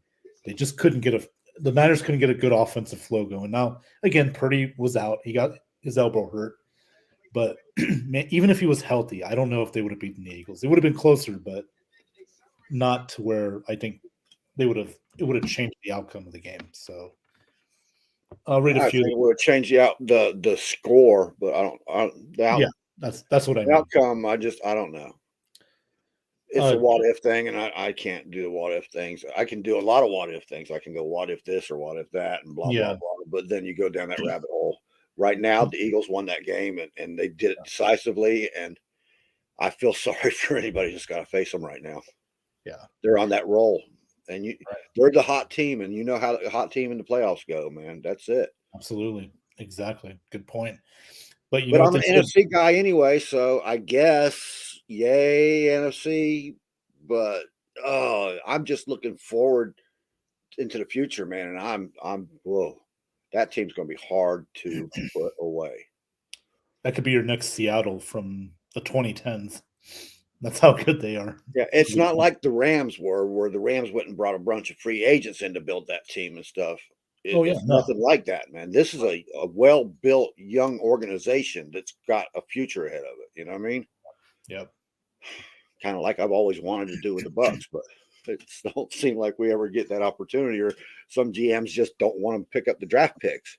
they just couldn't get the Niners couldn't get a good offensive flow going. Now, again, Purdy was out. He got his elbow hurt. But man, even if he was healthy, I don't know if they would have beaten the Eagles. It would have been closer, but not to where I think it would have changed the outcome of the game. So I'll read a few. Think it would have changed the score, but that's what I mean. Outcome, I don't know. It's a what if thing, and I can't do the what if things. I can do a lot of what if things. I can go what if this or what if that and blah blah blah. But then you go down that rabbit hole. Right now, the Eagles won that game, and they did it decisively. And I feel sorry for anybody who's got to face them right now. Yeah, they're on that roll, and they're the hot team, and you know how the hot team in the playoffs go, man. That's it. Absolutely, exactly. Good point. But I'm an NFC guy anyway, so I guess yay NFC. But I'm just looking forward into the future, man. And I'm whoa. That team's going to be hard to put away. That could be your next Seattle from the 2010s. That's how good they are. Yeah, it's not like the Rams were, where the Rams went and brought a bunch of free agents in to build that team and stuff. It's nothing like that, man. This is a well-built young organization that's got a future ahead of it. You know what I mean? Yep. Kind of like I've always wanted to do with the Bucks, but it don't seem like we ever get that opportunity, or some GMs just don't want to pick up the draft picks.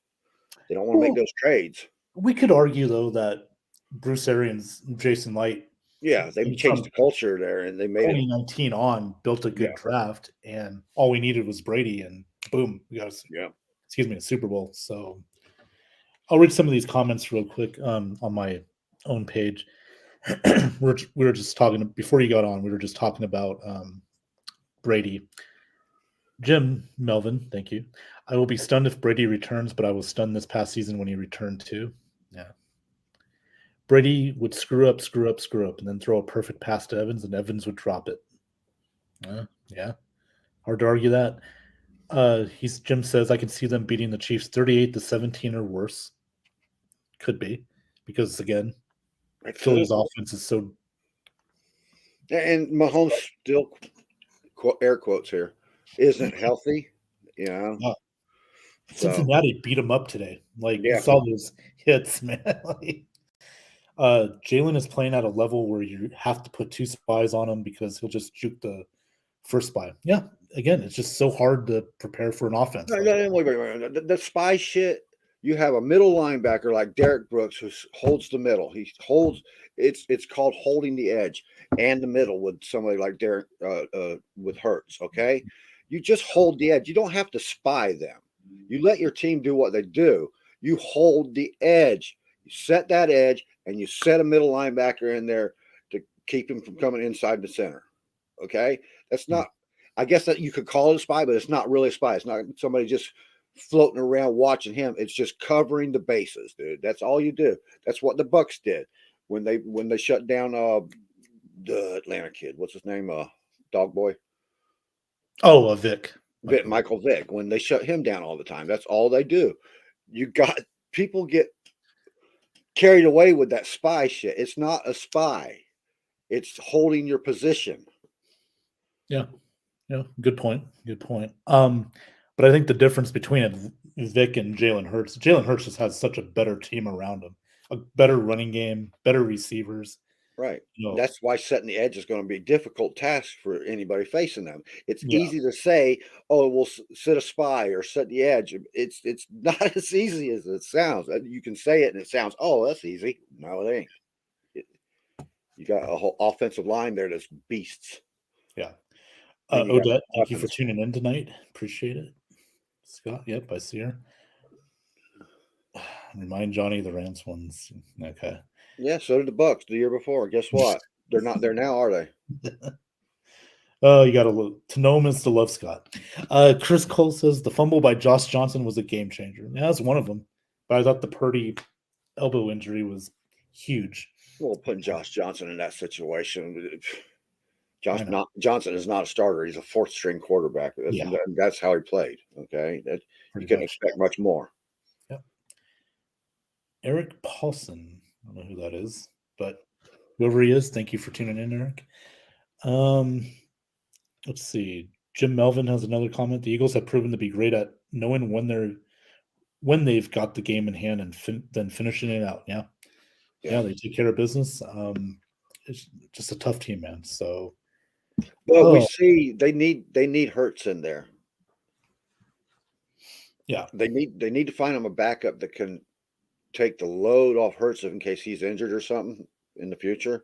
They don't want to make those trades. We could argue, though, that Bruce Arians and Jason Light Yeah, they changed the culture there, and they made 2019 on built a good draft, and all we needed was Brady, and boom, we got a Super Bowl. So I'll read some of these comments real quick on my own page. we were just talking before you got on. We were just talking about Brady. Jim Melvin, thank you. I will be stunned if Brady returns, but I was stunned this past season when he returned too. Yeah. Brady would screw up, and then throw a perfect pass to Evans, and Evans would drop it. Yeah. Hard to argue that. Jim says I can see them beating the Chiefs 38-17 or worse. Could be. Because again, Philly's offense is so. And Mahomes still, air quotes here, isn't healthy. Yeah. Cincinnati beat him up today. You saw those hits, man. Jalen is playing at a level where you have to put 2 spies on him because he'll just juke the first spy. Yeah. Again, it's just so hard to prepare for an offense. Wait. The spy shit. You have a middle linebacker like Derek Brooks who holds the middle. He holds. It's called holding the edge and the middle with somebody like Derek with Hurts. Okay, you just hold the edge. You don't have to spy them. You let your team do what they do. You hold the edge. You set that edge, and you set a middle linebacker in there to keep him from coming inside the center. Okay, that's not. I guess that you could call it a spy, but it's not really a spy. It's not somebody just floating around watching him. It's just covering the bases, dude. That's all you do. That's what the Bucs did when they shut down the Atlanta kid. What's his name? Dog boy. Oh, Vic. Michael Vick. When they shut him down all the time, that's all they do. You got people get carried away with that spy shit. It's not a spy. It's holding your position. Yeah. Good point. But I think the difference between it, Vic and Jalen Hurts just has such a better team around him, a better running game, better receivers. Right. That's why setting the edge is going to be a difficult task for anybody facing them. It's easy to say, "Oh, we'll set a spy or set the edge." It's not as easy as it sounds. You can say it and it sounds, "Oh, that's easy." No, it ain't. You got a whole offensive line there that's beasts. Yeah. Odette, thank you for tuning in tonight. Appreciate it. Scott, yep, I see her. Remind Johnny the Rams ones. Okay. Yeah, so did the Bucs the year before. Guess what? They're not there now, are they? Oh, you got to know him is to love Scott. Chris Cole says the fumble by Josh Johnson was a game changer. Yeah, that's one of them. But I thought the Purdy elbow injury was huge. Well, putting Josh Johnson in that situation, Johnson is not a starter. He's a 4th string quarterback. That's how he played. Okay, you can expect much more. Yep. Eric Paulson. I don't know who that is, but whoever he is, thank you for tuning in, Eric. Let's see. Jim Melvin has another comment. The Eagles have proven to be great at knowing when they've got the game in hand and then finishing it out. Yeah, they take care of business. It's just a tough team, man. So, well, we see they need Hurts in there. Yeah, they need to find him a backup that can take the load off Hurts in case he's injured or something in the future,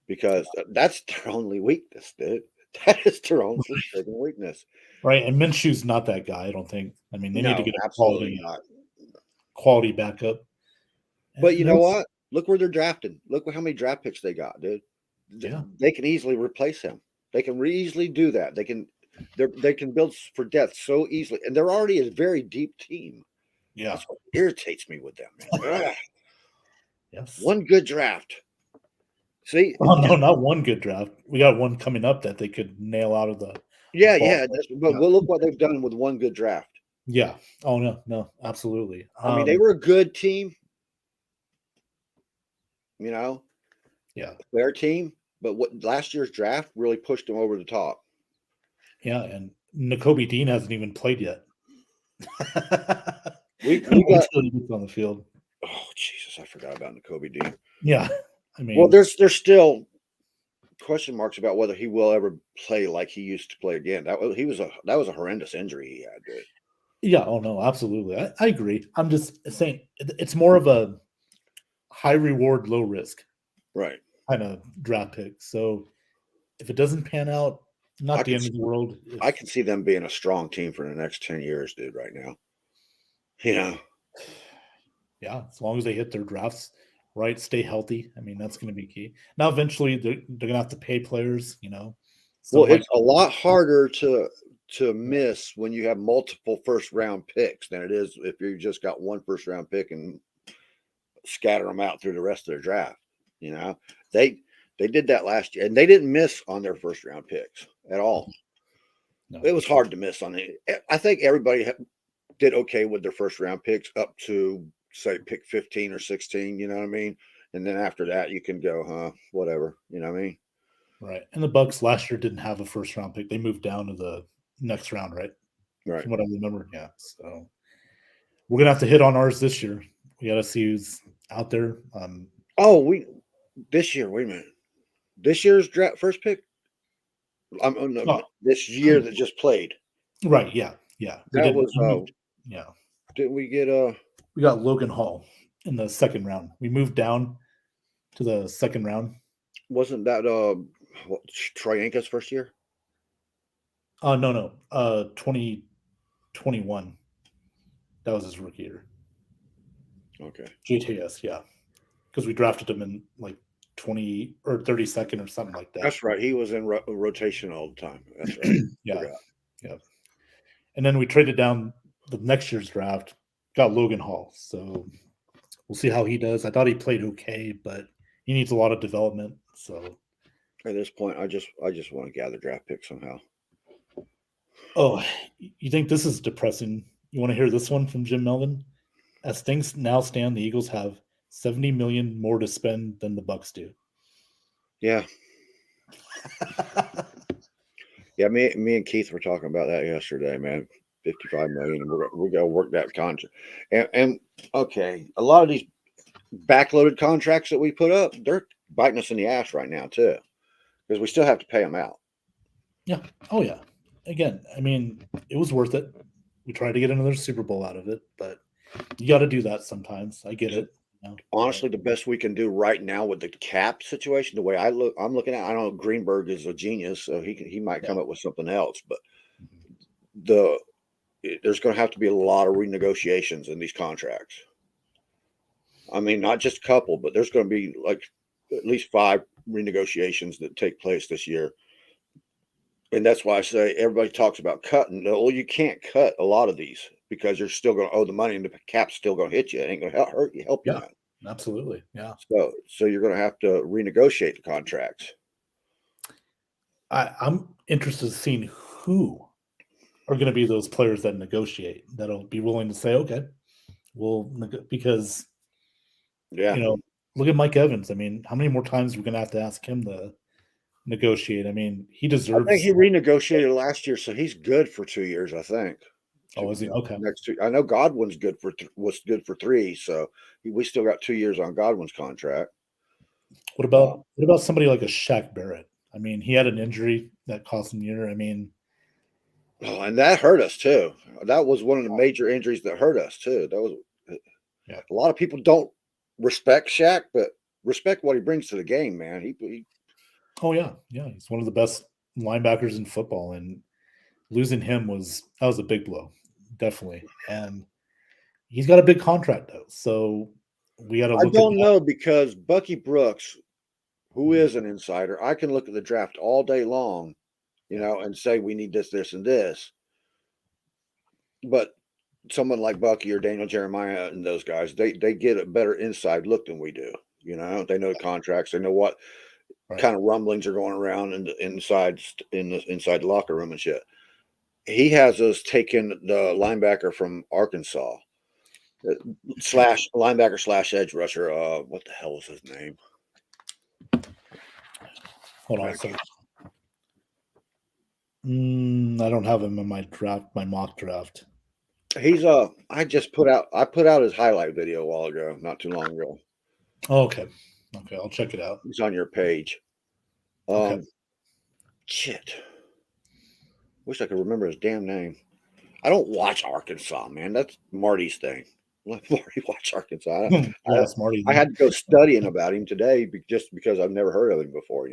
because that's their only weakness, dude. That is their only weakness. Right, and Minshew's not that guy, I don't think. I mean, they need to get a quality backup. But you know what? Look where they're drafted. Look how many draft picks they got, dude. Yeah. They can easily replace him. They can easily do that. They can build for depth so easily, and they're already a very deep team. Yeah, that's what irritates me with them, man. Yes, one good draft. See, no, not one good draft. We got one coming up that they could nail out of the. But look what they've done with one good draft. Yeah. Oh no, absolutely. I mean, they were a good team. Yeah, their team. But what last year's draft really pushed them over the top. Yeah, and Nakobe Dean hasn't even played yet. we got on the field. Oh Jesus, I forgot about Nakobe Dean. Yeah, I mean, well, there's still question marks about whether he will ever play like he used to play again. That was a horrendous injury he had, dude. Yeah. Oh no, absolutely. I agree. I'm just saying it's more of a high reward, low risk. Right. kind of draft pick. So if it doesn't pan out, not the end of the world. I can see them being a strong team for the next 10 years, dude, right now. Yeah. Yeah, as long as they hit their drafts right, stay healthy. I mean, that's going to be key. Now, eventually, they're going to have to pay players, Well, it's a lot harder to miss when you have multiple first round picks than it is if you just got one first round pick and scatter them out through the rest of their draft. They did that last year, and they didn't miss on their first round picks at all. No. It was hard to miss on it. I think everybody did okay with their first round picks up to say pick 15 or 16. You know what I mean? And then after that, you can go, whatever. You know what I mean? Right. And the Bucks last year didn't have a first round pick. They moved down to the next round, right? Right. From what I remember. Yeah. So we're going to have to hit on ours this year. We got to see who's out there. This year, wait a minute. This year's draft first pick? This year that just played. Right. Yeah. Yeah. That was, yeah. Didn't we get, we got Logan Hall in the second round. We moved down to the second round. Wasn't that, Troy Yanka's first year? No. 2021. That was his rookie year. Okay. GTS, yeah. Because we drafted him in like 20 or 32nd or something like that. That's right. He was in rotation all the time. That's right. Yeah. And then we traded down the next year's draft, got Logan Hall. So we'll see how he does. I thought he played okay, but he needs a lot of development. So at this point, I just want to gather draft picks somehow. Oh, you think this is depressing? You want to hear this one from Jim Melvin? As things now stand, the Eagles have $70 million more to spend than the Bucks do. Yeah. Yeah, me and Keith were talking about that yesterday, man. $55 million, and we're gonna work that contract. And okay, a lot of these backloaded contracts that we put up, they're biting us in the ass right now too, because we still have to pay them out. Yeah. Oh yeah. Again, I mean, it was worth it. We tried to get another Super Bowl out of it, but you got to do that sometimes. I get it. Honestly, the best we can do right now with the cap situation, the way I'm looking at, I know Greenberg is a genius, so he might come up with something else, but there's going to have to be a lot of renegotiations in these contracts. I mean, not just a couple, but there's going to be like at least 5 renegotiations that take place this year. And that's why I say everybody talks about cutting. Well, you can't cut a lot of these because you're still going to owe the money, and the cap's still going to hit you. It ain't going to help you. Yeah, absolutely. Yeah. So you're going to have to renegotiate the contracts. I'm interested in seeing who are going to be those players that negotiate, that'll be willing to say, okay, because look at Mike Evans. I mean, how many more times are we going to have to ask him to negotiate? I mean, he deserves. I think he renegotiated last year, so he's good for 2 years, I think. Oh, is he? Okay. Next 2, I know Godwin's was good for 3, so we still got 2 years on Godwin's contract. What about somebody like a Shaq Barrett? I mean, he had an injury that cost him a year. I mean, and that hurt us too. That was one of the major injuries that hurt us too. That was a lot of people don't respect Shaq, but respect what he brings to the game, man. He Oh yeah, he's one of the best linebackers in football, and losing him was a big blow, definitely. And he's got a big contract though, so we got to. I don't know, because Bucky Brooks, who is an insider, I can look at the draft all day long, and say we need this, this, and this. But someone like Bucky or Daniel Jeremiah and those guys, they get a better inside look than we do. They know the contracts, they know what kind of rumblings are going around inside the locker room and shit. He has us taking the linebacker from Arkansas, /linebacker/ edge rusher. What the hell was his name? Hold on a second. I don't have him in my mock draft. He's I put out his highlight video a while ago, not too long ago. Oh, okay, I'll check it out. He's on your page. Okay. Shit. Wish I could remember his damn name. I don't watch Arkansas, man. That's Marty's thing. Let Marty watch Arkansas. Marty. I had to go studying about him today just because I've never heard of him before.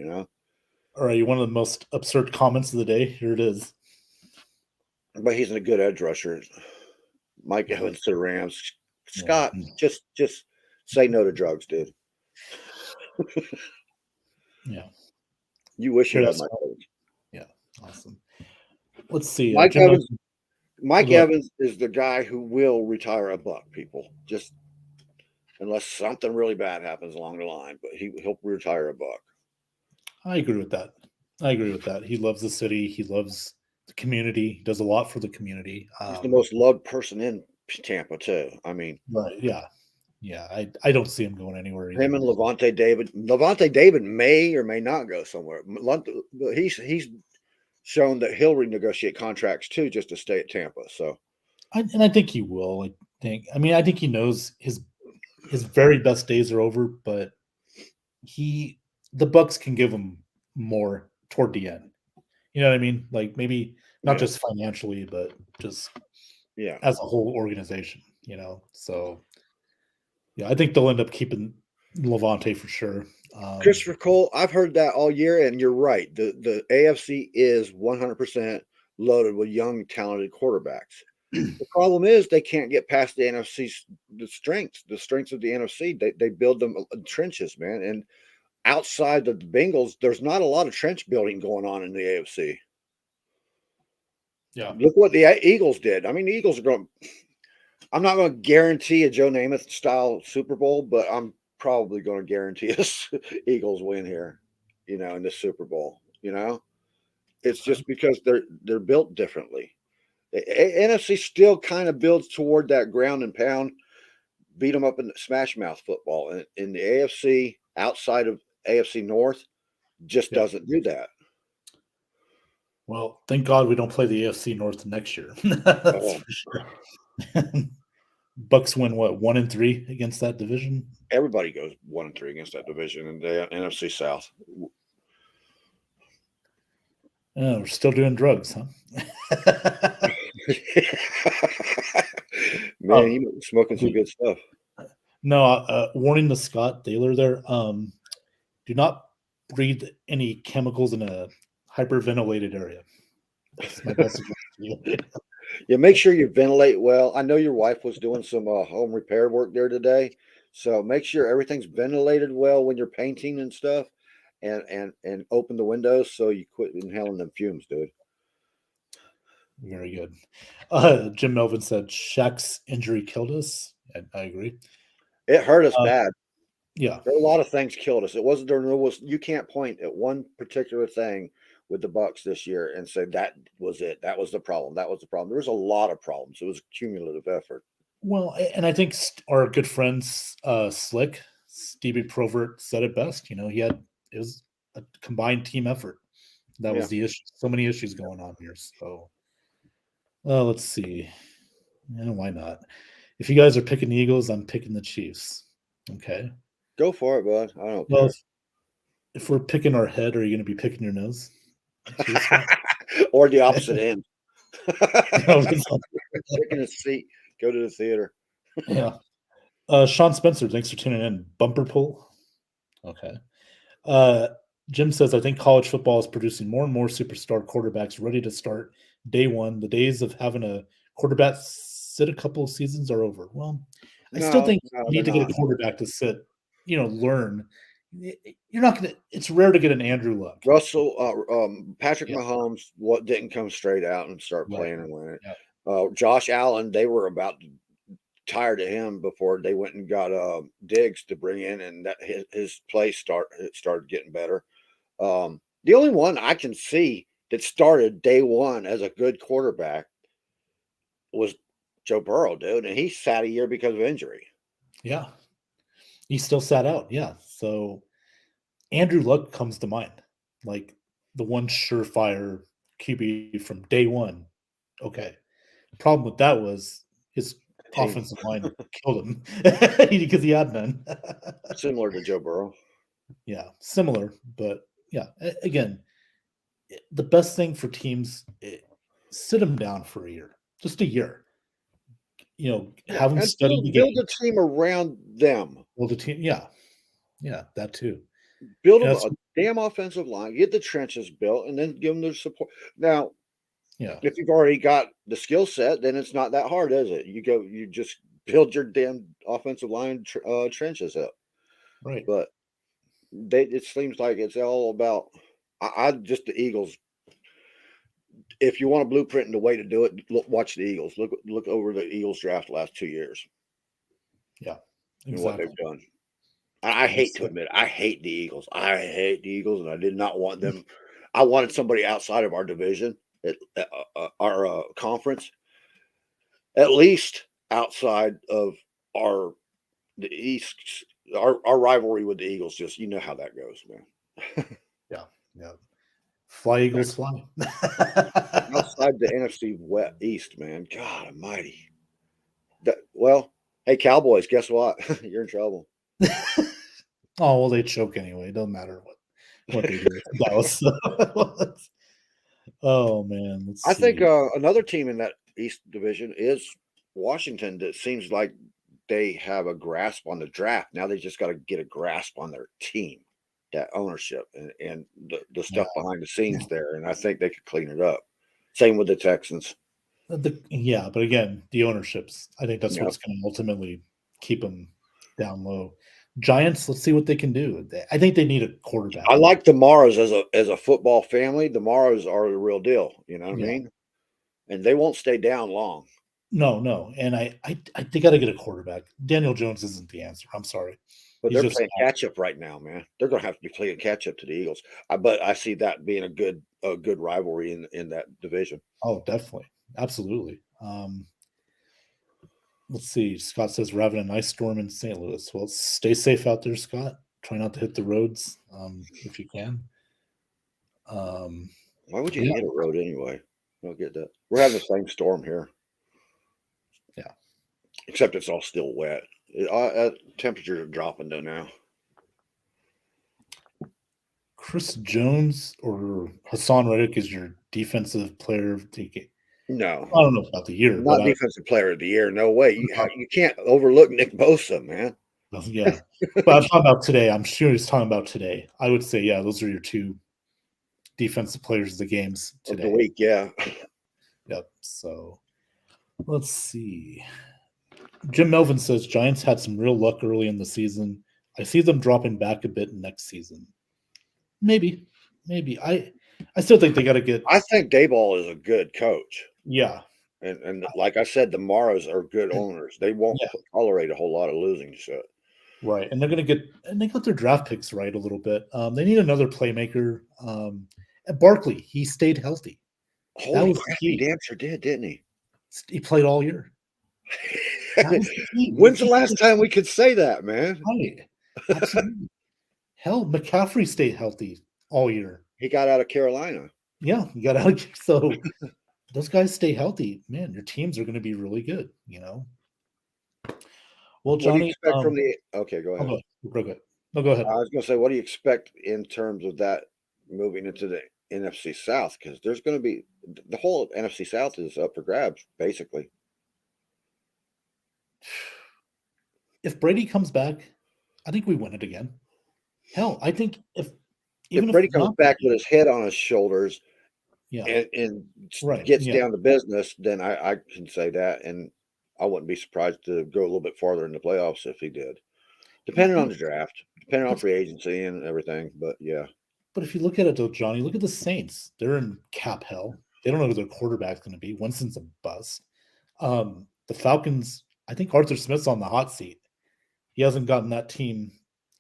All right, one of the most absurd comments of the day. Here it is. But he's a good edge rusher. Mike Evans to the Rams. Scott, just say no to drugs, dude. Yeah. You wish you had my coach. Yeah, awesome. Let's see. Mike Evans is the guy who will retire a buck, people. Just unless something really bad happens along the line, but he'll retire a buck. I agree with that. He loves the city. He loves the community. He does a lot for the community. He's the most loved person in Tampa, too. I mean, right? Yeah. I don't see him going anywhere. Him and Levante David. Levante David may or may not go somewhere. He's shown that he'll renegotiate contracts too, just to stay at Tampa. So, I think he will. I think he knows his very best days are over, but the Bucks can give him more toward the end. You know what I mean? Like maybe not just financially, but just as a whole organization. So I think they'll end up keeping Levante for sure. Christopher Cole, I've heard that all year, and you're right. The AFC is 100% loaded with young, talented quarterbacks. The problem is they can't get past the NFC's the strengths of the NFC. They build them trenches, man. And outside of the Bengals, there's not a lot of trench building going on in the AFC. Yeah. Look what the Eagles did. I mean, the Eagles are going. I'm not going to guarantee a Joe Namath style Super Bowl, but I'm probably going to guarantee us Eagles win here, in the Super Bowl. It's just because they're built differently. The NFC still kind of builds toward that ground and pound, beat them up in smash mouth football. And in the AFC, outside of AFC North, just doesn't do that. Well, thank God we don't play the AFC North next year. That's for sure. Bucks win what, 1-3 against that division? Everybody goes 1-3 against that division in the NFC South. Oh, we're still doing drugs, huh? Man, you might be smoking some good stuff. No, warning to Scott Thaler there. Do not breathe any chemicals in a hyperventilated area. That's my best suggestion. Yeah, make sure you ventilate well. I know your wife was doing some home repair work there today, so make sure everything's ventilated well when you're painting and stuff, and open the windows so you quit inhaling them fumes, dude. Very good. Jim Melvin said Shaq's injury killed us. I agree. It hurt us bad. Yeah, there are a lot of things killed us. It wasn't you can't point at one particular thing with the Bucks this year and say that was it. That was the problem. That was the problem. There was a lot of problems. It was a cumulative effort. Well, and I think our good friends Slick, Stevie Provert said it best. It was a combined team effort. That was the issue. So many issues going on here. So, let's see. Why not? If you guys are picking the Eagles, I'm picking the Chiefs. Okay. Go for it, bud. I don't care. If we're picking our head, are you going to be picking your nose? Or the opposite end. Picking a seat. Go to the theater. Yeah. Sean Spencer, thanks for tuning in. Bumper pull. Okay. Jim says, I think college football is producing more and more superstar quarterbacks ready to start day one. The days of having a quarterback sit a couple of seasons are over. Well, I still think you need to get a quarterback to sit, learn. You're not going to, it's rare to get an Andrew Luck. Patrick Mahomes didn't come straight out and start playing and win it. Yeah. Josh Allen, they were about tired of him before they went and got Diggs to bring in, and that his play started getting better. The only one I can see that started day one as a good quarterback was Joe Burrow, dude, and he sat a year because of injury. Yeah. He still sat out. Yeah. So Andrew Luck comes to mind, like the one surefire QB from day one. Okay. The problem with that was his offensive line killed him because he had none. Similar to Joe Burrow. Yeah. Similar. But yeah, again, the best thing for teams, sit them down for a year, just a year. have them and study the build game. a team around them. Build a team. Yeah, that too. Build them That's a damn offensive line, get the trenches built, and then give them the support. Now, yeah, if you've already got the skill set, then it's not that hard, is it? You just build your damn offensive line trenches up. right. But it seems like it's all about. I just the Eagles. If you want a blueprint and the way to do it, watch the Eagles. Look over the Eagles draft the last 2 years Yeah, and what exactly. they've done. I hate to admit, I hate the Eagles. I hate the Eagles, and I did not want them. I wanted somebody outside of our division, our conference, at least outside of our the East. Our rivalry with the Eagles, just you know how that goes, man. Yeah. Fly Eagles fly. Outside the NFC East, man. God Almighty. Well, hey Cowboys, guess what? You're in trouble. Oh well, they choke anyway. It doesn't matter what they do with Dallas. Oh man, let's I think see. another team in that East division is Washington. That seems like they have a grasp on the draft. Now they just got to get a grasp on their team, that ownership, and the Yeah, stuff behind the scenes there. And I think they could clean it up. Same with the Texans. but again, the ownerships. I think that's Yeah. what's going to ultimately keep them down low. Giants. Let's see what they can do. I think they need a quarterback. I like the Maras as a football family. The Maras are the real deal. You know what I mean? And they won't stay down long. No, and I they got to get a quarterback. Daniel Jones isn't the answer. I'm sorry, But he's they're just playing not. catch up right now, man. They're going to have to be playing catch up to the Eagles. But I see that being a good rivalry in that division. Oh, definitely, absolutely. Let's see. Scott says we're having a nice storm in St. Louis. Well, stay safe out there, Scott. Try not to hit the roads if you can. Why would you Yeah. hit a road anyway? I don't get that. We're having the same storm here. Yeah. Except it's all still wet. Temperatures are dropping though now. Chris Jones or Hassan Reddick is your defensive player of the game. No, I don't know about the year, not but defensive player of the year. No way. You can't overlook Nick Bosa, man. yeah. But I'm talking about today. I'm sure he's talking about today. I would say, yeah, those are your two defensive players of the games today. Of the week, yeah. Yep. So let's see. Jim Melvin says Giants had some real luck early in the season. I see them dropping back a bit next season. Maybe. I still think they got to get. I think Dayball is a good coach. Yeah. And like I said, the Maras are good owners. They won't tolerate a whole lot of losing shit. Right. And they're going to get, and they got their draft picks right a little bit. They need another playmaker. At Barkley, he stayed healthy. Holy crap, he damn sure did, didn't he? He played all year. When's the last time we could say that, man? Right. Absolutely. Hell, McCaffrey stayed healthy all year. He got out of Carolina. Yeah, he got out. So those guys stay healthy, man. Your teams are going to be really good. Well, Johnny, what do you expect from the? Okay, go ahead. No, go ahead. I was going to say, what do you expect in terms of that moving into the NFC South? Because there's going to be the whole NFC South is up for grabs, basically. If Brady comes back, I think we win it again. Hell, I think if Brady comes back with his head on his shoulders, and gets down to business, then I can say that, and I wouldn't be surprised to go a little bit farther in the playoffs if he did, depending on the draft, depending on free agency and everything. But yeah. But if you look at it, though, Johnny, look at the Saints. They're in cap hell. They don't know who their quarterback's going to be. Winston's a bust. The Falcons, I think Arthur Smith's on the hot seat. He hasn't gotten that team.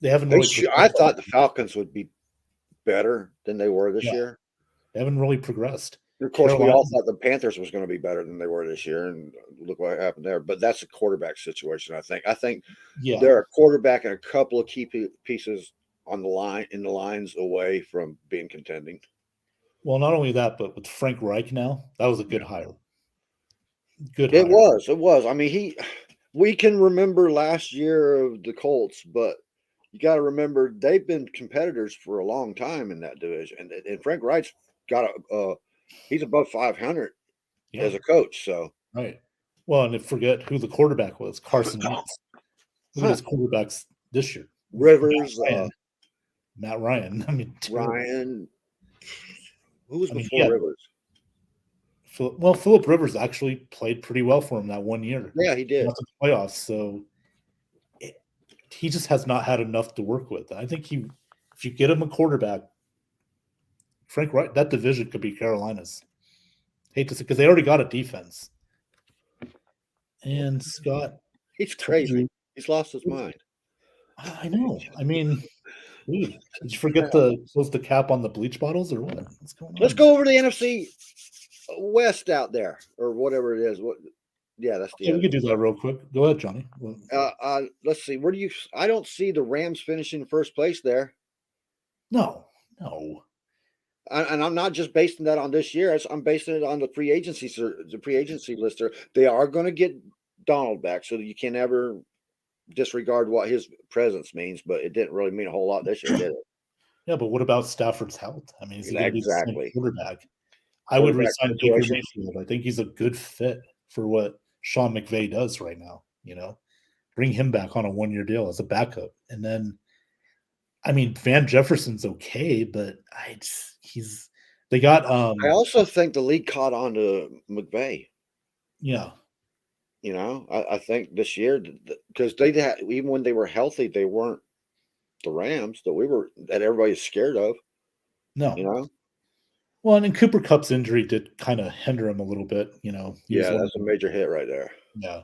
They haven't really. I thought the Falcons would be better than they were this year. They haven't really progressed. Of course, we all thought the Panthers was going to be better than they were this year, and look what happened there. But that's a quarterback situation, I think. I think they're a quarterback and a couple of key pieces on the lines away from being contending. Well, not only that, but with Frank Reich now, that was a good hire. It was. I mean, we can remember last year of the Colts, but you got to remember they've been competitors for a long time in that division, and Frank Reich's got he's above 500 as a coach. So right. Well, and forget who the quarterback was, Carson Wentz. Look at his quarterbacks this year. Rivers, Matt Ryan. I mean, Ryan. Who was before Rivers? Philip Rivers actually played pretty well for him that 1 year. Yeah, he did. Not the playoffs, so he just has not had enough to work with. I think if you get him a quarterback, Frank Wright, that division could be Carolina's. Hate to say, because they already got a defense. And Scott, he's crazy. He's lost his mind. I know. I mean, did you forget to close the cap on the bleach bottles or what? What's going on? Let's go over to the NFC West out there, or whatever it is. Yeah, that's the. Yeah, we could do that real quick. Go ahead, Johnny. Let's see. Where do you? I don't see the Rams finishing first place there. No. And I'm not just basing that on this year. I'm basing it on the free agency list. They are going to get Donald back, so you can never disregard what his presence means. But it didn't really mean a whole lot this year, did it? Yeah, but what about Stafford's health? I mean, is he going to be the same quarterback? I would resign Baker Mayfield. I think he's a good fit for what Sean McVay does right now. Bring him back on a 1-year deal as a backup, and then. I mean, Van Jefferson's okay, but they got. I also think the league caught on to McVay. Yeah, I think this year because they had, even when they were healthy, they weren't the Rams that everybody's scared of. No, well, and Cooper Kupp's injury did kind of hinder him a little bit. Yeah, that's a major hit right there. Yeah.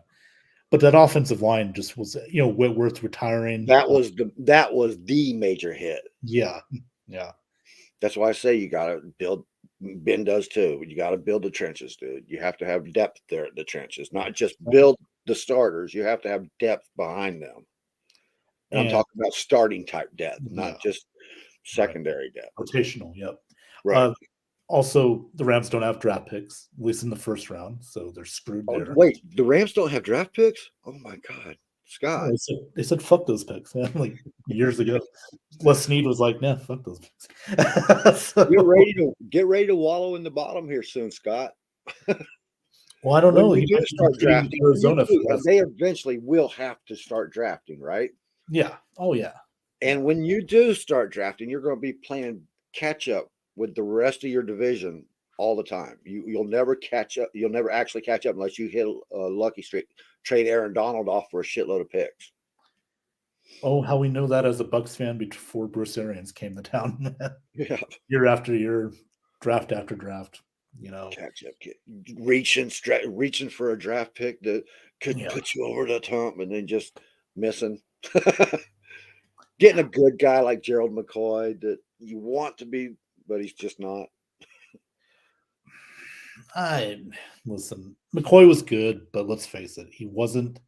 But that offensive line just was, Whitworth retiring. That was the major hit. Yeah. That's why I say you got to build. Ben does too. You got to build the trenches, dude. You have to have depth there at the trenches, not just build the starters. You have to have depth behind them. And I'm talking about starting type depth, not just secondary depth. Rotational, yep. Right. Also, the Rams don't have draft picks, at least in the first round, so they're screwed there. Wait, the Rams don't have draft picks? Oh my God, Scott! They said fuck those picks, man. Like years ago, Les Snead was like, "Nah, fuck those picks." So, get ready to wallow in the bottom here soon, Scott. Well, I don't know. You do start drafting. Arizona. They eventually will have to start drafting, right? Yeah. Oh yeah. And when you do start drafting, you're going to be playing catch up with the rest of your division all the time. You'll never catch up. You'll never actually catch up unless you hit a lucky streak. Trade Aaron Donald off for a shitload of picks. Oh, how we know that as a Bucs fan before Bruce Arians came to town. Yeah. Year after year, draft after draft. Catch up, reaching for a draft pick that could put you over the top, and then just missing. Getting a good guy like Gerald McCoy that you want to be, but he's just not. Listen, McCoy was good, but let's face it, he wasn't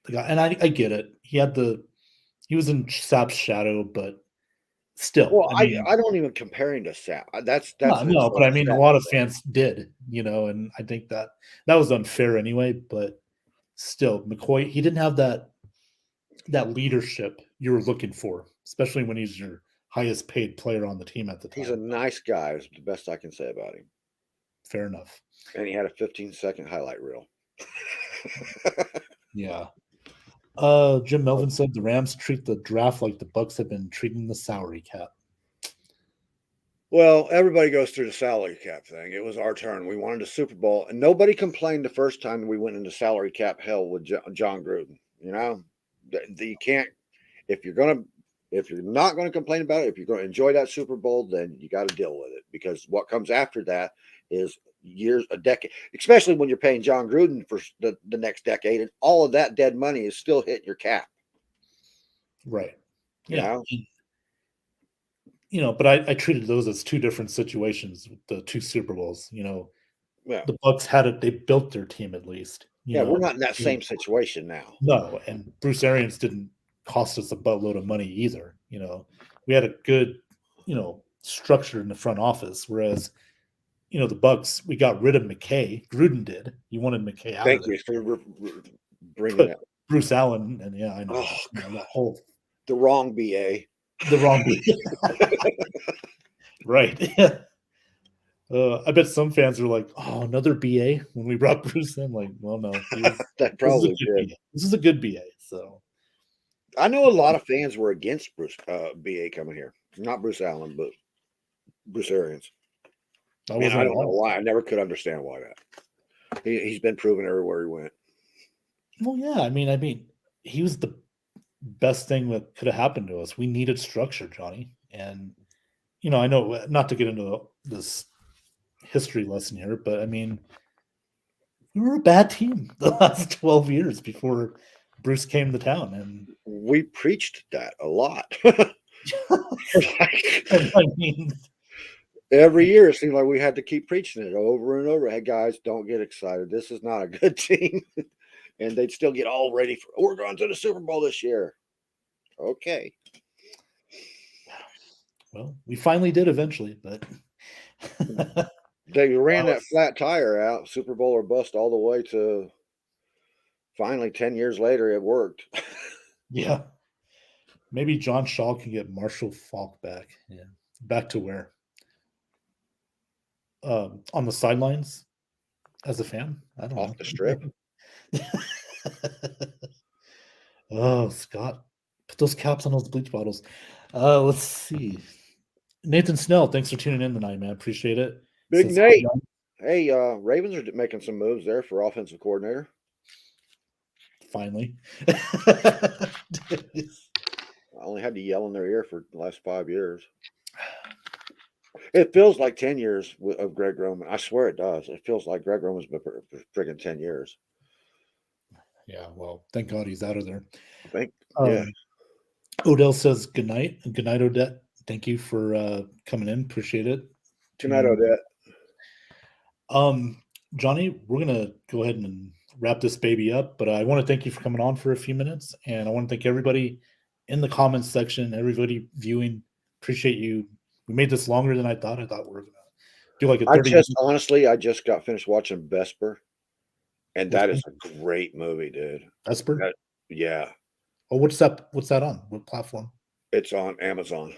the guy. And I get it. He was in Sapp's shadow, but still. Well, I don't even compare him to Sapp. That's no, but I mean, a lot of fans did, and I think that was unfair anyway. But still, McCoy, he didn't have that leadership you were looking for, especially when he's your highest paid player on the team at the time. He's a nice guy. Is the best I can say about him. Fair enough. And he had a 15-second highlight reel. Yeah. Jim Melvin said the Rams treat the draft like the Bucs have been treating the salary cap. Well, everybody goes through the salary cap thing. It was our turn. We wanted a Super Bowl, and nobody complained the first time we went into salary cap hell with John Gruden. You can't. If you're not going to complain about it, if you're going to enjoy that Super Bowl, then you got to deal with it, because what comes after that is a decade, especially when you're paying John Gruden for the next decade, and all of that dead money is still hitting your cap. Right. Yeah. But I treated those as two different situations with the two Super Bowls. The Bucs had it; they built their team at least. We're not in that same situation now. No, and Bruce Arians didn't cost us a buttload of money either. We had a good, structure in the front office, whereas, the Bucs, we got rid of McKay. Gruden did. He wanted McKay out. Thank you for bringing that. Bruce Allen, and I know, that whole the wrong BA. The wrong BA. Right. I bet some fans are like, "Oh, another BA." When we brought Bruce in, like, well, no, That probably did. This is a good BA. So I know a lot of fans were against Bruce BA coming here. Not Bruce Allen, but Bruce Arians. I Man, I don't know why. I never could understand why that. He's been proven everywhere he went. Well, yeah. I mean, he was the best thing that could have happened to us. We needed structure, Johnny. And I know not to get into this history lesson here, but I mean, we were a bad team the last 12 years before Bruce came to town, and we preached that a lot. I mean, every year it seemed like we had to keep preaching it over and over. Hey guys, don't get excited. This is not a good team. And they'd still get all ready for, we're going to the Super Bowl this year. Okay. Well, we finally did eventually, but they ran that flat tire out, Super Bowl or bust, all the way to finally 10 years later, it worked. Yeah. Maybe John Shaw can get Marshall Faulk back. Yeah. Back to where? On the sidelines as a fan? I don't know. Off the strip. Oh, Scott. Put those caps on those bleach bottles. Let's see. Nathan Snell, thanks for tuning in tonight, man. Appreciate it. Big Nate. Hey, Ravens are making some moves there for offensive coordinator. Finally. I only had to yell in their ear for the last 5 years. It feels like 10 years of Greg Roman. I swear it does. It feels like Greg Roman's been friggin' 10 years. Yeah, well, thank God he's out of there. Yeah. Odell says good night. Good night, Odette. Thank you for coming in. Appreciate it. Good night, Odette. Johnny, we're gonna go ahead and wrap this baby up, but I want to thank you for coming on for a few minutes, and I want to thank everybody in the comments section, everybody viewing. Appreciate you. We made this longer than I thought. I thought we were gonna do like a 30 minutes. Honestly, I just got finished watching Vesper, and that is a great movie, dude. Vesper? Yeah. Oh, what's that on? What platform? It's on Amazon.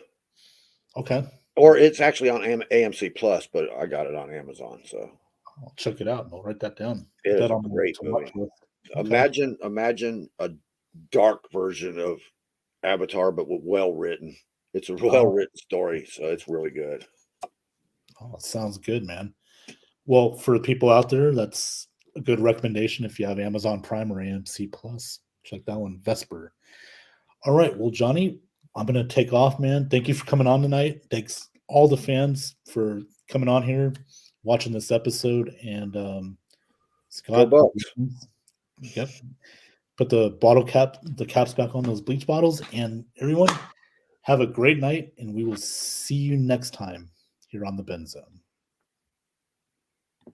Okay. Or it's actually on AMC Plus, but I got it on Amazon, so I'll check it out and I'll write that down. It is a great movie. Okay. Imagine a dark version of Avatar, but well written. It's a well written story, so it's really good. Oh, it sounds good, man. Well, for the people out there, that's a good recommendation if you have Amazon Prime or AMC Plus. Check that one, Vesper. All right. Well, Johnny, I'm going to take off, man. Thank you for coming on tonight. Thanks all the fans for coming on here, watching this episode. And Scott, yep. Put the caps back on those bleach bottles. And everyone, have a great night, and we will see you next time here on the Ben Zone.